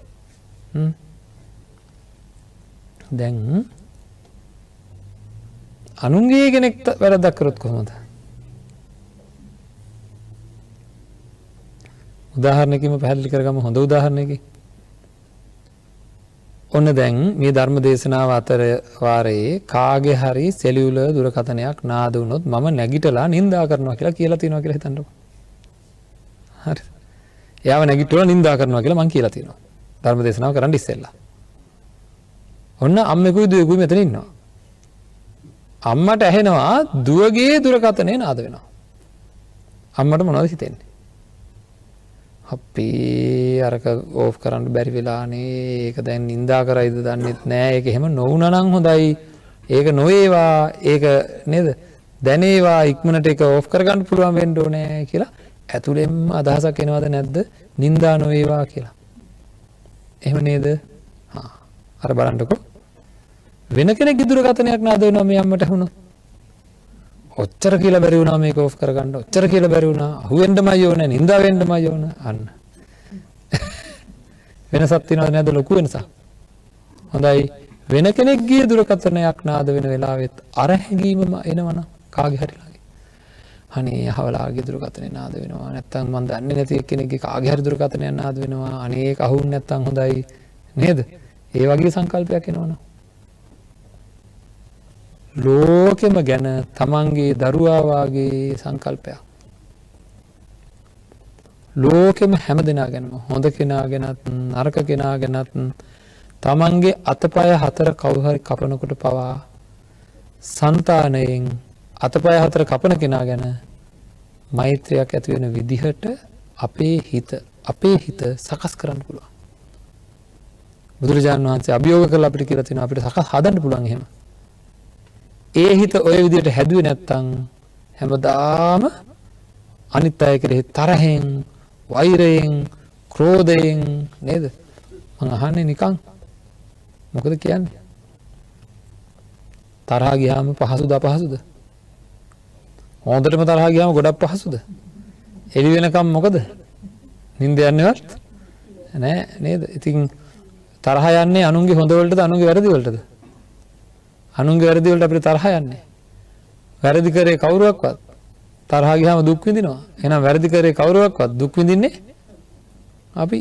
දැන් අනුන්ගේ කෙනෙක් වැරද්දක් කරොත් කොහොමද? උදාහරණයකින් පැහැදිලි කරගමු. හොඳ උදාහරණයකින්. ඔන්න දැන් මේ ධර්ම දේශනාව අතර වාරයේ කාගේ හරි සෙලියුලර් දුරකථනයක් නාද වුණොත් මම නැගිටලා නින්දා කරනවා කියලා තියෙනවා කියලා හිතන්නකෝ. හරි. එයාව නැගිටලා නින්දා කරනවා කියලා මං කියලා තියෙනවා. ධර්ම දේශනාව කරන්න ඉස්සෙල්ලා. ඔන්න අම්මෙකුයි දුවෙකුයි මෙතන ඉන්නවා. අම්මට ඇහෙනවා දුවගේ දුරකථනේ නාද වෙනවා. අම්මට මොනවද හිතෙන්නේ? අපේ අරක ඕෆ් කරන්න බැරි වෙලානේ. ඒක දැන් නින්දා කරයිද දන්නෙත් නෑ. ඒක එහෙම නොවුනා නම් හොඳයි. ඒක නොවේවා. ඒක නේද? දැනේවා ඉක්මනට ඒක ඕෆ් කරගන්න පුළුවන් වෙන්න ඕනේ කියලා ඇතුළෙන්ම අදහසක් එනවද නැද්ද? නින්දා නොවේවා කියලා. එහෙම නේද? අර බලන්නකෝ. වෙන කෙනෙක්ගේ දුරකථනයක් නාද වෙනවා මේ අම්මට වුණොත්. ඔච්චර කියලා බැරි වුණා මේක ඕෆ් කරගන්න. ඔච්චර කියලා බැරි වුණා. අහුවෙන්නමයි ඕනේ, නින්දා වෙන්නමයි ඕන. අන්න. වෙනසක් තියනවද නැද්ද? ලොකු වෙනසක්. හොඳයි. වෙන කෙනෙක්ගේ දුරකථනයක් නාද වෙන වෙලාවෙත් අර හැඟීමම එනවනම් කාගේ හරි ළඟ. අනේ අහවලාගේ දුරකථනේ නාද වෙනවා. නැත්තම් මම දන්නේ නැති කෙනෙක්ගේ කාගේ හරි දුරකථනයක් නාද වෙනවා. අනේ ඒක අහුන්නේ නැත්තම් හොඳයි. නේද? ඒ වගේ සංකල්පයක් එනවනම් ලෝකෙම ගැන තමන්ගේ දරුවා වාගේ සංකල්පයක්. ලෝකෙම හැම දෙනා ගැනම හොඳ කෙනා ගැනත් නරක කෙනා ගැනත් තමන්ගේ අතපය හතර කවුරු හරි කපනකොට පවා సంతානයෙන් අතපය හතර කපන කෙනා ගැන මෛත්‍රියක් ඇති වෙන විදිහට අපේ හිත සකස් කරන්න පුළුවන්. බුදුරජාණන් වහන්සේ අභියෝග කරලා අපිට කියලා තියෙනවා අපිට සකස් හදන්න පුළුවන් එහෙම. ඒ හිත ඔය විදිහට හැදුවේ නැත්තම් හැමදාම අනිත් අය කෙරෙහි තරහෙන්, වෛරයෙන්, ක්‍රෝධයෙන් නේද? මං අහන්නේ නිකන් මොකද කියන්නේ? තරහ ගියාම පහසුද අපහසුද? හොඳටම තරහ ගියාම ගොඩක් පහසුද? එළි වෙනකම් මොකද? නිින්ද යන්නේවත් නෑ නේද? ඉතින් තරහ යන්නේ අනුන්ගේ හොඳ වලටද අනුන්ගේ වැරදි වලටද? අනුන්ගේ වැරදි වලට අපිට තරහ යන්නේ. වැරදි කරේ කවුරුවක්වත් තරහ ගියාම දුක් විඳිනවා. එහෙනම් වැරදි කරේ කවුරුවක්වත් දුක් විඳින්නේ අපි.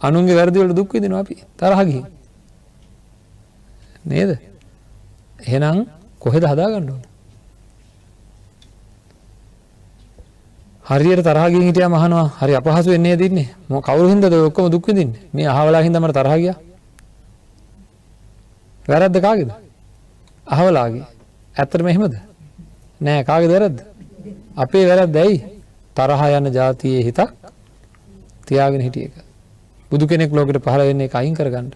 අනුන්ගේ වැරදි වලට දුක් විඳිනවා අපි තරහ ගිහින්. නේද? එහෙනම් කොහෙද හදාගන්න ඕන? හරියට තරහ ගිහින් හිටියාම අහනවා හරි අපහසු වෙන්නේ නේද ඉන්නේ? මොකක් කවුරු හින්දාද ඔක්කොම දුක් විඳින්නේ? මේ අහවලා හින්දා මට තරහ ගියා. වැරද්ද කාගේද? අහවලාගේ. ඇත්තටම එහෙමද? නෑ කාගේද වැරද්ද? අපේ වැරද්ද ඇයි? තරහ යන જાතියේ හිතක් තියාගෙන හිටිය එක. බුදු කෙනෙක් ලෝකෙට පහළ වෙන්නේ ඒක අයින් කරගන්න.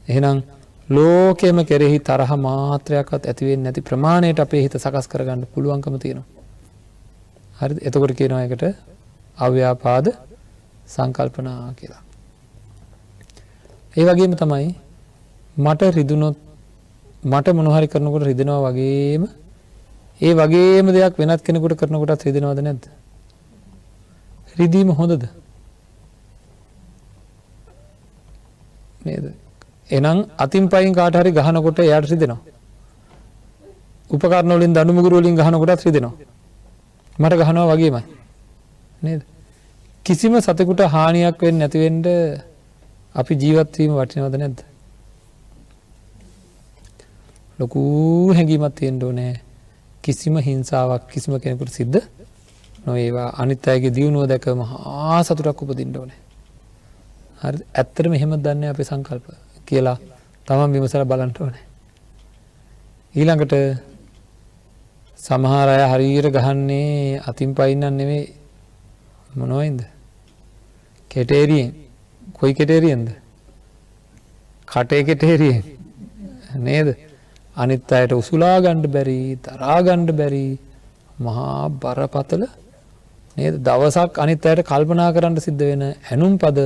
එහෙනම් ලෝකෙම කෙරෙහි තරහ මාත්‍රයක්වත් ඇති වෙන්නේ නැති ප්‍රමාණයට අපේ හිත සකස් කරගන්න පුළුවන්කම තියෙනවා. හරිද? එතකොට කියනවා ඒකට අව්‍යාපාද සංකල්පනා කියලා. ඒ වගේම තමයි මට රිදුනොත් මට මොන හරි කරනකොට රිදෙනවා වගේම ඒ වගේම දෙයක් වෙනත් කෙනෙකුට කරනකොටත් රිදෙනවද නැද්ද? රිදීම හොඳද? නේද? එහෙනම් අතින් පයින් කාට හරි ගහනකොට එයාට රිදෙනවා. උපකරණ වලින් දඬු මුගුරු වලින් ගහනකොටත් රිදෙනවා. මට ගහනවා වගේමයි. නේද? කිසිම සතෙකුට හානියක් වෙන්නේ නැති වෙන්න අපි ජීවත් වීම වටිනවද නැද්ද? ලොකු හැඟීමක් තියෙන්න ඕනේ. කිසිම හිංසාවක් කිසිම කෙනෙකුට සිද්ධ නොවේවා. අනිත් අයගේ දියුණුව දැක මහා සතුටක් උපදින්න ඕනේ. හරිද? ඇත්තටම එහෙමද දන්නේ අපේ සංකල්ප කියලා තමන් විමසලා බලන්න ඕනේ. ඊළඟට සමහර අය හරියට ගහන්නේ අතින් පයින්නක් නෙමෙයි මොනවයින්ද? කෙටේරියෙන්. කොයි කෙටේරියෙන්ද? කටේ කෙටේරියෙන්. නේද? අනිත් අයට උසුලා ගන්න බැරි, තරහා ගන්න බැරි මහා බරපතල නේද? දවසක් අනිත් අයට කල්පනා කරන්න සිද්ධ වෙන ඇනුම් පද,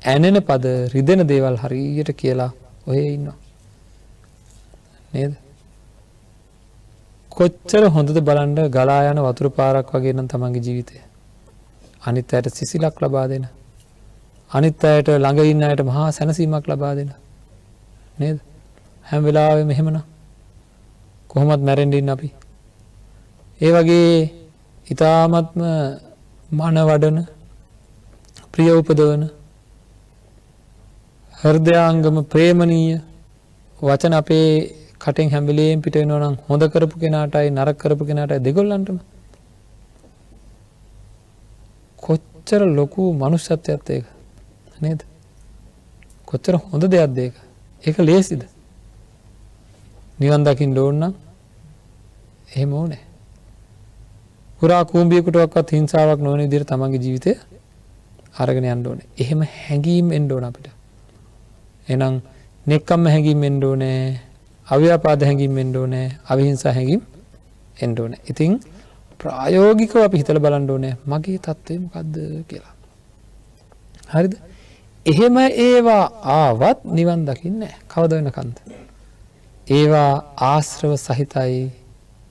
ඇනෙන පද, රිදෙන දේවල් හරියට කියලා ඔහේ ඉන්නවා. නේද? කොච්චර හොඳද බලන්න ගලා යන වතුර පාරක් වගේ නම් තමන්ගේ ජීවිතය. අනිත් අයට සිසිලක් ලබා දෙන. අනිත් අයට ළඟ ඉන්න අයට මහා සැනසීමක් ලබා දෙන. නේද? හැම වෙලාවෙම එහෙමනම් කොහොමද මැරෙන්න ඉන්න අපි? ඒ වගේ ඊ타ත්ම මන වඩන, ප්‍රිය උපදවන, හෘදයාංගම ප්‍රේමණීය වචන අපේ කටෙන් හැම වෙලේම පිට වෙනවා නම් හොඳ කරපු කෙනාටයි නරක කරපු කෙනාටයි දෙගොල්ලන්ටම කොච්චර ලොකු මනුෂ්‍යත්වයක්ද ඒක නේද? කොච්චර හොඳ දෙයක්ද ඒක? ඒක ලේසිද? නිවන් දකින්න ඕන නම් එහෙම ඕනේ. පුරා කුඹියකටවත් හිංසාවක් නොවන විදිහට තමන්ගේ ජීවිතය අරගෙන යන්න ඕනේ. එහෙම හැඟීම් එන්න ඕන අපිට. එහෙනම් නෙක්කම්ම හැඟීම් එන්න ඕනේ. අව්‍යාපාද හැඟීම් එන්න ඕනේ. අවිහිංසා හැඟීම් එන්න ඕනේ. ඉතින් ප්‍රායෝගිකව අපි හිතලා බලන්න ඕනේ මගේ තත්ත්වය මොකද්ද කියලා. හරිද? එහෙම ඒවා ආවත් නිවන් දකින්නේ නැහැ. කවද වෙනකන්ද? ඒවා ආශ්‍රව සහිතයි.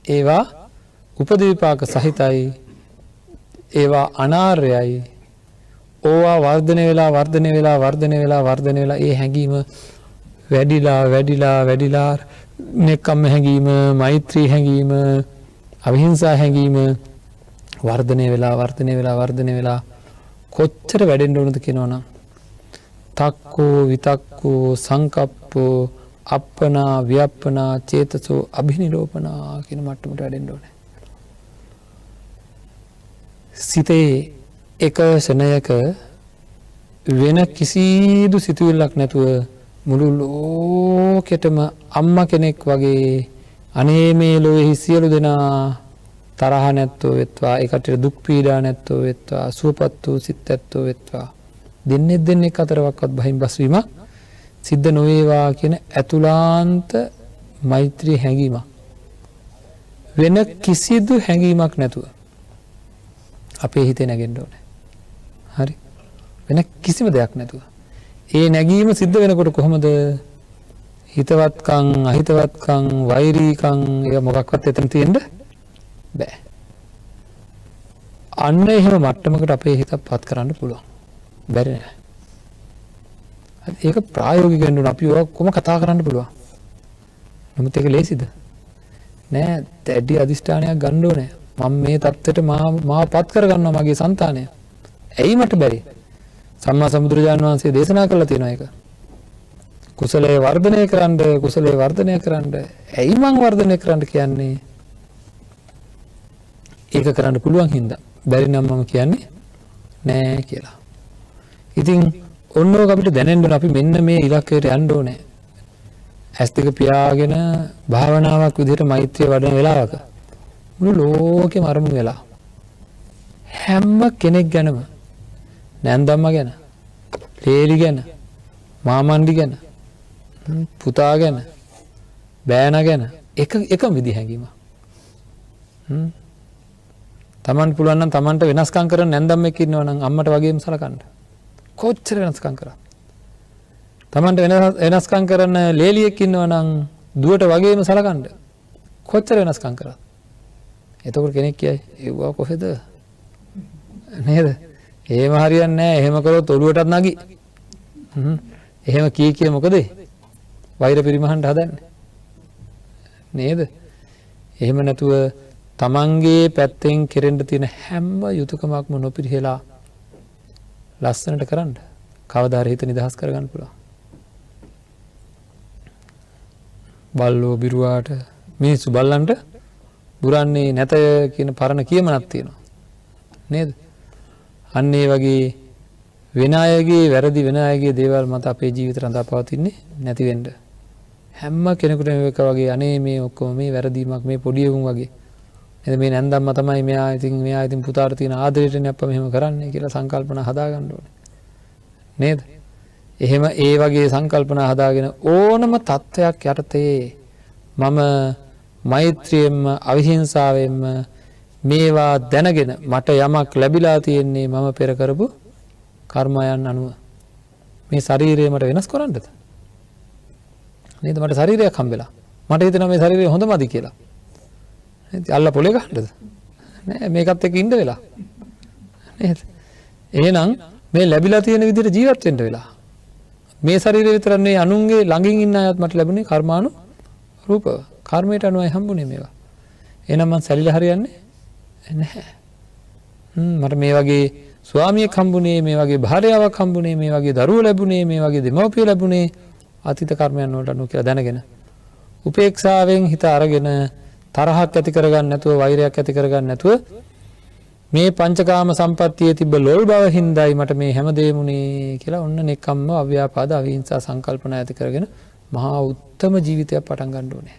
ඒවා උපදීපාක සහිතයි. ඒවා අනාර්යයි. ඕවා වර්ධනය වෙලා ඒ හැඟීම වැඩිලා නෙක්කම් හැඟීම, මෛත්‍රී හැඟීම, අවිහිංසා හැඟීම වර්ධනය වෙලා කොච්චර වැඩෙන්න ඕනද කියනවනම් තක්කෝ විතක්කෝ සංකප්පෝ අප්පනා ව්‍යප්පනා චේතසෝ අභිනිරෝපණා කියන මට්ටමට වැඩෙන්න ඕනේ. සිතේ එක ශනයක වෙන කිසිදු සිතුවිල්ලක් නැතුව මුළු ලෝකෙටම අම්මා කෙනෙක් වගේ අනේ මේ ලෝකෙහි සියලු දෙනා තරහ නැත්තෝ වෙත්වා, ඒකට දුක් පීඩා නැත්තෝ වෙත්වා, සුවපත් වූ සිත් ඇත්තෝ වෙත්වා, දෙන්නෙක් අතරවක්වත් බහින් බස්වීමක් සිද්ධ නොවේවා කියන ඇතුළාන්ත මෛත්‍රී හැඟීමක් වෙන කිසිදු හැඟීමක් නැතුව අපේ හිතේ නැගෙන්න ඕනේ. හරි? වෙන කිසිම දෙයක් නැතුව. ඒ නැගීම සිද්ධ වෙනකොට කොහොමද? හිතවත්කම් අහිතවත්කම් වෛරීකම් ඒ මොකක්වත් එතන තියෙන්න බෑ. අන්න එහෙම මට්ටමකට අපේ හිත පත් කරන්න පුළුවන්. බැරි නෑ. ඒක ප්‍රායෝගික වෙන්න ඕන. අපි ඔක්කොම කතා කරන්න පුළුවන්. නමුත් ඒක ලේසිද? නෑ. දැඩි අදිෂ්ඨානයක් ගන්න ඕනේ. මම මේ தත්ත්වයට මාව පත් කරගන්නවා මගේ సంతානය. ඇයි මට බැරි? සම්මා සම්බුදුරජාණන් වහන්සේ දේශනා කළා තියෙනවා ඒක. කුසලයේ වර්ධනය කරන්න. ඇයි මං වර්ධනය කරන්න කියන්නේ? ඒක කරන්න පුළුවන් හින්දා. බැරි නම් මම කියන්නේ නෑ කියලා. ඉතින් ඔන්නෝක අපිට දැනෙන්න අපි මෙන්න මේ ඉලක්කයට යන්න ඕනේ. ඇස් දෙක පියාගෙන භාවනාවක් විදිහට මෛත්‍රිය වඩන වෙලාවක මුළු ලෝකෙම අරමුණු වෙලා හැම කෙනෙක් ගැනම නැන්දම්ම ගැන, ලේලි ගැන, මාමණ්ඩි ගැන, පුතා ගැන, බෑනා ගැන එකම විදි හැඟීම. තමන්ට පුළුවන් නම් තමන්ට වෙනස්කම් කරන නැන්දම්මෙක් ඉන්නවා නම් අම්මට වගේම සලකන්න. කොච්චර වෙනස්කම් කරා. තමන්ට වෙනස්කම් කරන ලේලියෙක් ඉන්නවා නම් දුවට වගේම සලකන්න. කොච්චර වෙනස්කම් කරා. එතකොට කෙනෙක් කියයි ඒවා කොහෙද? නේද? එහෙම හරියන්නේ නැහැ. එහෙම කරොත් ඔළුවටත් නගි. එහෙම කී මොකද? වෛර පරිමහන්න හදන්නේ. නේද? එහෙම නැතුව තමන්ගේ පැත්තෙන් කෙරෙන්න තියෙන හැම යුතුයකමක්ම නොපිරිහෙලා ලස්සනට කරන්න. කවදා හරි හිත නිදහස් කරගන්න පුළුවන්. බල්ලෝ බිරුවාට මිනිස්සු බල්ලන්ට බුරන්නේ නැතය කියන පරණ කියමනක් තියෙනවා. නේද? අන්න ඒ වගේ වෙන අයගේ වැරදි වෙන අයගේ දේවල් මත අපේ ජීවිත රඳා පවතින්නේ නැති වෙන්න. හැම කෙනෙකුටම මේක වගේ අනේ මේ ඔක්කොම මේ වැරදීමක් මේ පොඩි උන් වගේ. නේද? මේ නැන්දම්ම තමයි මෙයා ඉතින් පුතාට තියෙන ආදරේටනේ අප්පා මෙහෙම කරන්නේ කියලා සංකල්පනා හදාගන්න ඕනේ. නේද? එහෙම ඒ වගේ සංකල්පනා හදාගෙන ඕනම තත්වයක් යටතේ මම මෛත්‍රියෙන්ම අවිහිංසාවෙන්ම මේවා දැනගෙන මට යමක් ලැබිලා තියෙන්නේ මම පෙර කරපු කර්මයන් අනුව. මේ ශරීරය මට වෙනස් කරන්නද? නේද? මට ශරීරයක් හම්බෙලා. මට හිතෙනවා මේ ශරීරය හොඳමදි කියලා. නේද? අල්ල පොලේ ගන්නද? නෑ මේකත් එක්ක ඉන්න වෙලා. නේද? එහෙනම් මේ ලැබිලා තියෙන විදිහට ජීවත් වෙන්න වෙලා. මේ ශරීරය විතරක් නෙවෙයි අනුන්ගේ ළඟින් ඉන්න අයත් මට ලැබුණේ කර්මානු රූප. කර්මයට අනුවයි හම්බුනේ මේවා. එහෙනම් මං සැලිලා හරියන්නේ නැහැ. මට මේ වගේ ස්වාමියෙක් හම්බුනේ, මේ වගේ භාර්යාවක් හම්බුනේ, මේ වගේ දරුවෝ ලැබුණේ, මේ වගේ දෙමව්පියෝ ලැබුණේ අතීත කර්මයන් වලට අනුව කියලා දැනගෙන උපේක්ෂාවෙන් හිත අරගෙන තරහක් ඇති කරගන්න නැතුව, වෛරයක් ඇති කරගන්න නැතුව මේ පංචකාම සම්පත්තියේ තිබ්බ ලොල් බව හින්දායි මට මේ හැම දෙයක්ම උනේ කියලා ඔන්න නෙකම්ම අව්‍යාපාද අවිහිංසා සංකල්පනා ඇති කරගෙන මහා උත්තම ජීවිතයක් පටන් ගන්න ඕනේ.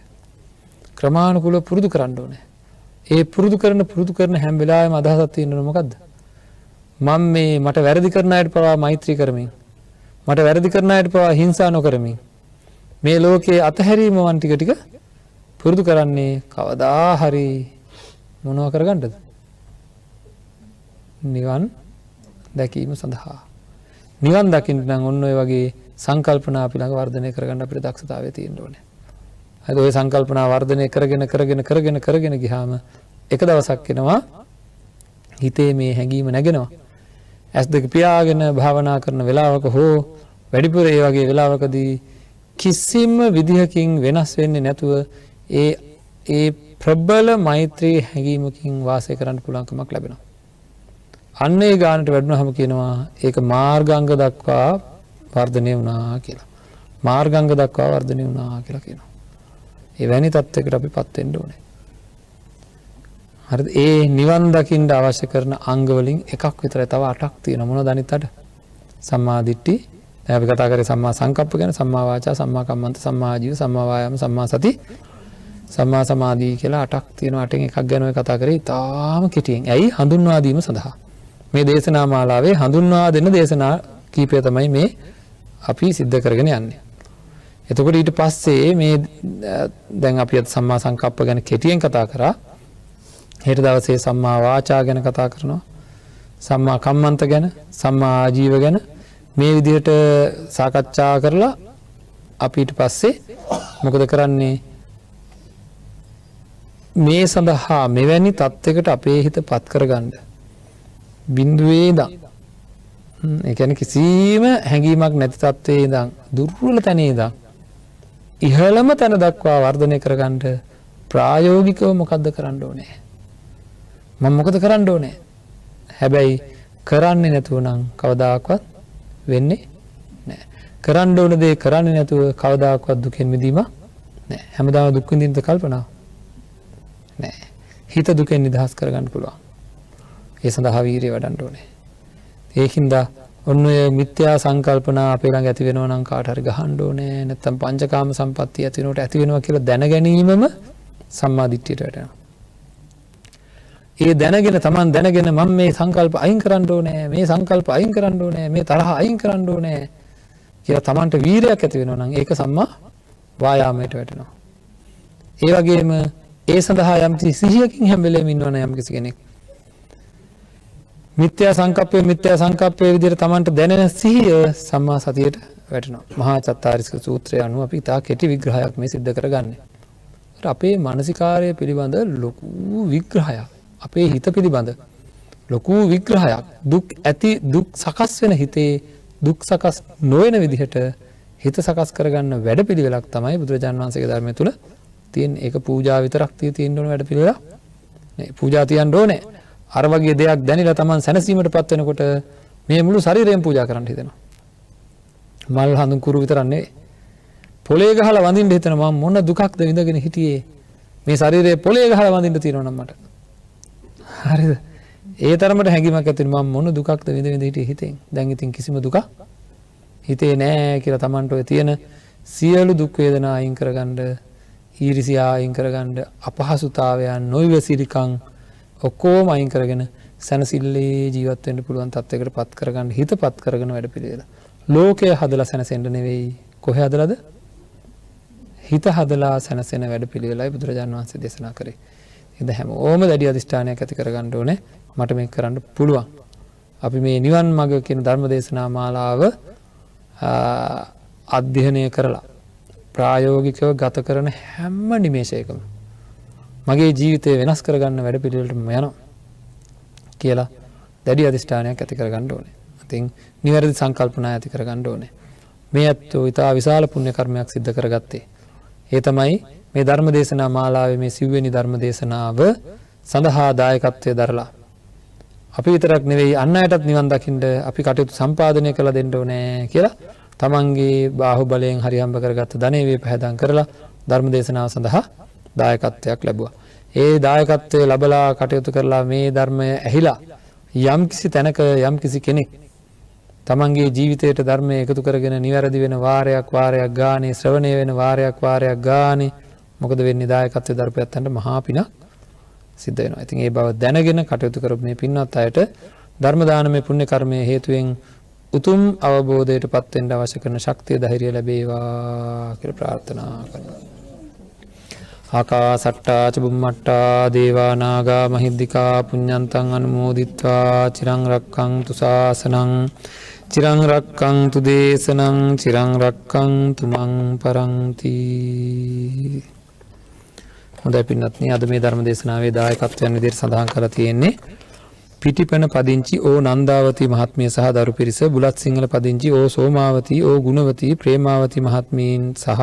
ක්‍රමානුකූලව පුරුදු කරන්න ඕනේ. ඒ පුරුදු කරන හැම වෙලාවෙම අදහසක් තියෙනවා මොකද්ද? මම මේ මට වැරදි කරන අයට පවා මෛත්‍රී කරමින්, මට වැරදි කරන අයට පවා හිංසා නොකරමින් මේ ලෝකයේ අතහැරීම වන් ටික පුරුදු කරන්නේ කවදා හරි මොනවා කරගන්නද? නිවන් දැකීම සඳහා. නිවන් දකින්න නම් ඔන්න ඔය වගේ සංකල්පනා අපි ළඟ වර්ධනය කරගන්න අපිට දක්ෂතාවය තියෙන්න ඕනේ. හරි ඔය සංකල්පනා වර්ධනය කරගෙන ගියාම එක දවසක් එනවා හිතේ මේ හැඟීම නැගෙනවා. ඇස් දෙක පියාගෙන භාවනා කරන වෙලාවක හෝ වැඩිපුර ඒ වගේ වෙලාවකදී කිසිම විදිහකින් වෙනස් වෙන්නේ නැතුව ඒ ප්‍රබල මෛත්‍රී හැඟීමකින් වාසය කරන්න පුළුවන්කමක් ලැබෙනවා. අන්න ඒ ගානට වැඩුණාම කියනවා ඒක මාර්ගාංග දක්වා වර්ධනය වුණා කියලා. මාර්ගාංග දක්වා වර්ධනය වුණා කියලා කියනවා. එවැනි තත්යකට අපිපත් වෙන්න ඕනේ. හරිද? ඒ නිවන් දකින්න අවශ්‍ය කරන අංග වලින් එකක් විතරයි. තව 8ක් තියෙනවා. මොනවද අනිත් 8? සම්මා දිට්ඨි. දැන් අපි කතා කරේ සම්මා සංකප්ප ගැන, සම්මා වාචා, සම්මා කම්මන්ත, සම්මා ආජීව, සම්මා වායාම, සම්මා සති, සම්මා සමාධි කියලා 8ක් තියෙනවා. 8න් එකක් ගැන ඔය කතා කරේ ඊටාම කෙටියෙන්. ඇයි? හඳුන්වා දීම සඳහා. මේ දේශනා මාලාවේ හඳුන්වා දෙන දේශනා කීපය තමයි මේ අපි සිද්ධ කරගෙන යන්නේ. එතකොට ඊට පස්සේ මේ දැන් අපි අද සම්මා සංකප්ප ගැන කෙටියෙන් කතා කරා. හෙට දවසේ සම්මා වාචා ගැන කතා කරනවා. සම්මා කම්මන්ත ගැන, සම්මා ආජීව ගැන මේ විදිහට සාකච්ඡා කරලා අපි ඊට පස්සේ මොකද කරන්නේ? මේ සඳහා මෙවැනි තත්යකට අපේ හිත පත් කරගන්න බිඳුවේ ඉඳන් ඒ කියන්නේ කිසිම හැඟීමක් නැති තත්වයේ ඉඳන් දුර්වල තැනේ ඉඳන් ඉහළම තැන දක්වා වර්ධනය කරගන්න ප්‍රායෝගිකව මොකද්ද කරන්න ඕනේ? මම මොකද කරන්න ඕනේ? හැබැයි කරන්නේ නැතුව නම් කවදාකවත් වෙන්නේ නැහැ. කරන්න ඕන දේ කරන්නේ නැතුව කවදාකවත් දුකෙන් මිදීම නැහැ. හැමදාම දුක් විඳින්න කල්පනා නැහැ. හිත දුකෙන් නිදහස් කරගන්න පුළුවන්. ඒ සඳහා වීරිය වඩන්න ඕනේ. ඒකින්ද ඔන්න ඔය මිත්‍යා සංකල්පනා අපේ ළඟ ඇති වෙනවා නම් කාට හරි ගහන්න ඕනේ. නැත්තම් පංචකාම සම්පත්තිය ඇති වෙනකොට ඇති වෙනවා කියලා දැන ගැනීමම සම්මා දිට්ඨියට වැටෙනවා. ඒ දැනගෙන Taman දැනගෙන මම මේ සංකල්ප අයින් කරන්න ඕනේ. මේ සංකල්ප අයින් කරන්න ඕනේ. මේ තරහ අයින් කරන්න ඕනේ කියලා Tamanට වීරයක් ඇති වෙනවා නම් ඒක සම්මා වායාමයට වැටෙනවා. ඒ වගේම ඒ සඳහා යම් සිහියකින් හැම වෙලේම ඉන්නවනේ යම් කිසි කෙනෙක්. මිත්‍යා සංකප්පයේ විදිහට Tamanට දැනෙන සිහිය සම්මා සතියට වැටෙනවා. මහා චත්තාරිස්ක සූත්‍රය අනුව අපි තා කෙටි විග්‍රහයක් මේ සිද්ධ කරගන්නේ. අපේ මානසිකාරය පිළිබඳ ලොකු විග්‍රහයක්. අපේ හිත පිළිබඳ ලොකු විග්‍රහයක්. දුක් සකස් වෙන හිතේ දුක් සකස් නොවන විදිහට හිත සකස් කරගන්න වැඩපිළිවෙලක් තමයි බුදුරජාණන් වහන්සේගේ ධර්මය තුල තියෙන. ඒක පූජා විතරක් තියෙන්න ඕන වැඩපිළිවෙලක් නේ. පූජා තියන්න ඕනේ. අර වගේ දෙයක් දැනিলা Taman සැනසීමටපත් වෙනකොට මේ මුළු ශරීරයම පූජා කරන්න හිතෙනවා. මල් හඳුන් කුරු විතරක් නෙවෙයි. පොලේ ගහලා වඳින්න හිතෙනවා මම මොන දුකක්ද විඳගෙන හිටියේ. මේ ශරීරයේ පොලේ ගහලා වඳින්න තියෙනවා නම් මට. හරිද? ඒ තරමට හැඟීමක් ඇති වෙනවා මම මොන දුකක්ද විඳ හිටියේ හිතෙන්. දැන් ඉතින් කිසිම දුකක් හිතේ නෑ කියලා Tamanට ඔය තියෙන සියලු දුක් වේදනා අයින් කරගන්න, ඊර්ෂ්‍යා අයින් කරගන්න, අපහසුතාවයන්, නොයවසිරිකම් ඔක්කොම අයින් කරගෙන සැනසille ජීවත් වෙන්න පුළුවන් තත්යකට පත් කරගන්න හිතපත් කරගෙන වැඩ පිළිවෙල. ලෝකය හදලා සැනසෙන්න නෙවෙයි. කොහේ හදලාද? හිත හදලා සැනසෙන වැඩ පිළිවෙලයි බුදුරජාණන් වහන්සේ දේශනා කරේ. ඉතින් හැමෝම දැඩි අධිෂ්ඨානයක් ඇති කරගන්න ඕනේ. මට මේක කරන්න පුළුවන්. අපි මේ නිවන් මඟ කියන ධර්ම දේශනා මාලාව අධ්‍යයනය කරලා ප්‍රායෝගිකව ගත කරන හැම නිමේෂයකම මගේ ජීවිතය වෙනස් කරගන්න වැඩ පිළිවෙලටම යනවා කියලා දැඩි අධිෂ්ඨානයක් ඇති කරගන්න ඕනේ. ඉතින් නිවැරදි සංකල්පනා ඇති කරගන්න ඕනේ. මේ අත්ෝ ඊටා විශාල පුණ්‍ය කර්මයක් සිද්ධ කරගත්තේ. ඒ තමයි මේ ධර්ම දේශනා මාලාවේ මේ සිව්වෙනි ධර්ම දේශනාව සඳහා දායකත්වයේ දරලා අපි විතරක් නෙවෙයි අන් අයටත් නිවන් දකින්න අපි කටයුතු සම්පාදනය කළ දෙන්න ඕනේ කියලා තමන්ගේ බාහුවලයෙන් හරි හම්බ කරගත්ත ධනෙ වේ පහදම් කරලා ධර්ම දේශනාව සඳහා දායකත්වයක් ලැබුවා. ඒ දායකත්වය ලැබලා කටයුතු කරලා මේ ධර්මය ඇහිලා යම්කිසි තැනක යම්කිසි කෙනෙක් තමන්ගේ ජීවිතයට ධර්මය එකතු කරගෙන නිවැරදි වෙන වාරයක් ගානේ ශ්‍රවණය වෙන වාරයක් ගානේ මොකද වෙන්නේ? දායකත්වයේ දරපැත්තන්ට මහා පිනක් සිද්ධ වෙනවා. ඉතින් ඒ බව දැනගෙන කටයුතු කරපු මේ පින්වත් අයට ධර්ම දානමය පුණ්‍ය කර්මයේ හේතුවෙන් උතුම් අවබෝධයටපත් වෙන්න අවශ්‍ය කරන ශක්තිය ධෛර්යය ලැබේවා කියලා ප්‍රාර්ථනා කරනවා. ආකාසට්ටා ච බුම්මට්ටා දේවා නාග මහිද්దికා පුඤ්ඤන්තං අනුමෝදිත්වා චිරං රක්ඛන්තු ශාසනං චිරං රක්ඛන්තු දේශනං චිරං රක්ඛන්තු මං පරන්ති. හොඳයි පින්වත්නි, අද මේ ධර්ම දේශනාවේ දායකත්වයන් විදිහට සඳහන් කරලා තියෙන්නේ පිටිපෙන පදිංචි ඕ නන්දාවති මහත්මිය සහ දරු පිරිස, බුලත් සිංහල පදිංචි ඕ සෝමාවති ඕ ගුණවති ප්‍රේමාවති මහත්මීන් සහ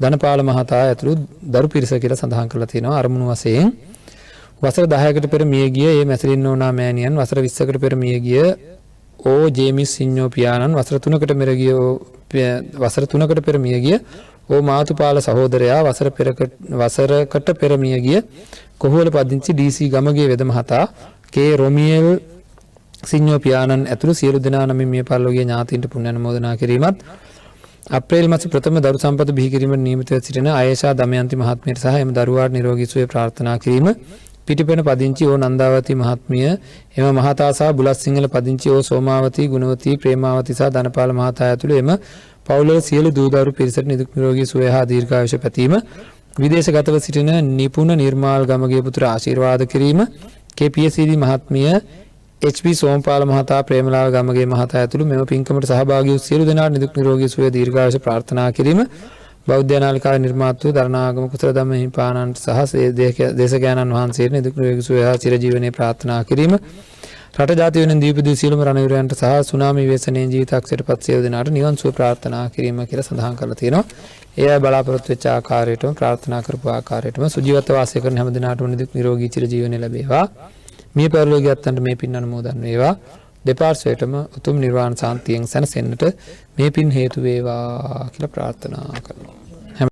ධනපාල මහතා ඇතුළු දරු පිරිස කියලා සඳහන් කරලා තියෙනවා. අරමුණු වශයෙන් වසර 10කට පෙර මිය ගිය ඒ මැසිරින් නෝනා මෑණියන්, වසර 20කට පෙර මිය ගිය ඕ ජේමිස් සිඤ්ඤෝ පියාණන්, වසර 3කට පෙර මිය ගිය ඕ මාතුපාල සහෝදරයා, වසරකට පෙර මිය ගිය කොහොල පදිංචි ඩීසී ගමගේ වෙද මහතා, කේ රොමියෙල් සිඤ්ඤෝ පියාණන් ඇතුළු සියලු දෙනා නමින් මිය පරලෝකීය ඥාතීන්ට පුණ්‍ය අනුමෝදනා කිරීමත්, අප්‍රේල් මාස ප්‍රථම දරු සම්පත බිහි කිරීමට නියමිතව සිටින ආයේෂා දමයන්ති මහත්මියට සහ එම දරුවාට නිරෝගී සුවය ප්‍රාර්ථනා කිරීම, පිටිපෙන පදිංචි ඕ නන්දාවති මහත්මිය, එම මහතා සහ බුලත් සිංහල පදිංචි ඕ සෝමාවති ගුණවති ප්‍රේමාවති සහ ධනපාල මහතා ඇතුළු එම පවුලේ සියලු දූ දරු පිරිසට නිරෝගී සුවය හා දීර්ඝායුෂ පැතීම, විදේශගතව සිටින නිපුණ නිර්මාල් ගමගේ පුතුට ආශිර්වාද කිරීම, කේ.පී.එස්.සී.ඩී මහත්මිය HP සෝම්පාල මහතා ප්‍රේමලාල් ගමගේ මහතා ඇතුළු මෙම පින්කමට සහභාගී වූ සියලු දෙනාට නිදුක් නිරෝගී සුවය දීර්ඝායුෂ ප්‍රාර්ථනා කිරීම බෞද්ධ නාලිකාවේ නිර්මාතෘ දරණාගම කුසල ධම්ම හිමිපාණන්ට සහ දේශකයන්න් වහන්සේට නිදුක් නිරෝගී සුවය හා චිරජීවනයේ ප්‍රාර්ථනා කිරීම රට ජාති වෙන දීපදී සියලුම රණවිරයන්ට සහ සුනාමි ව්‍යසනයෙන් ජීවිතක්ෂයට පත් සියලු දෙනාට නිවන් සුව ප්‍රාර්ථනා කිරීම කියලා සඳහන් කරලා තියෙනවා. ඒ අය බලාපොරොත්තු වෙච්ච ආකාරයටම ප්‍රාර්ථනා කරපු ආකාරයටම සුජීවත්ව වාසය කරන හැම දිනාටම නිදුක් නිරෝගී චිරජීවනය ලැබේවා. මේ පරිලෝකියයන්ට මේ පින් අනුමෝදන් වේවා. දෙපාර්ශ්වයටම උතුම් නිර්වාණ සාන්තියෙන් සැනසෙන්නට මේ පින් හේතු වේවා කියලා ප්‍රාර්ථනා කරනවා.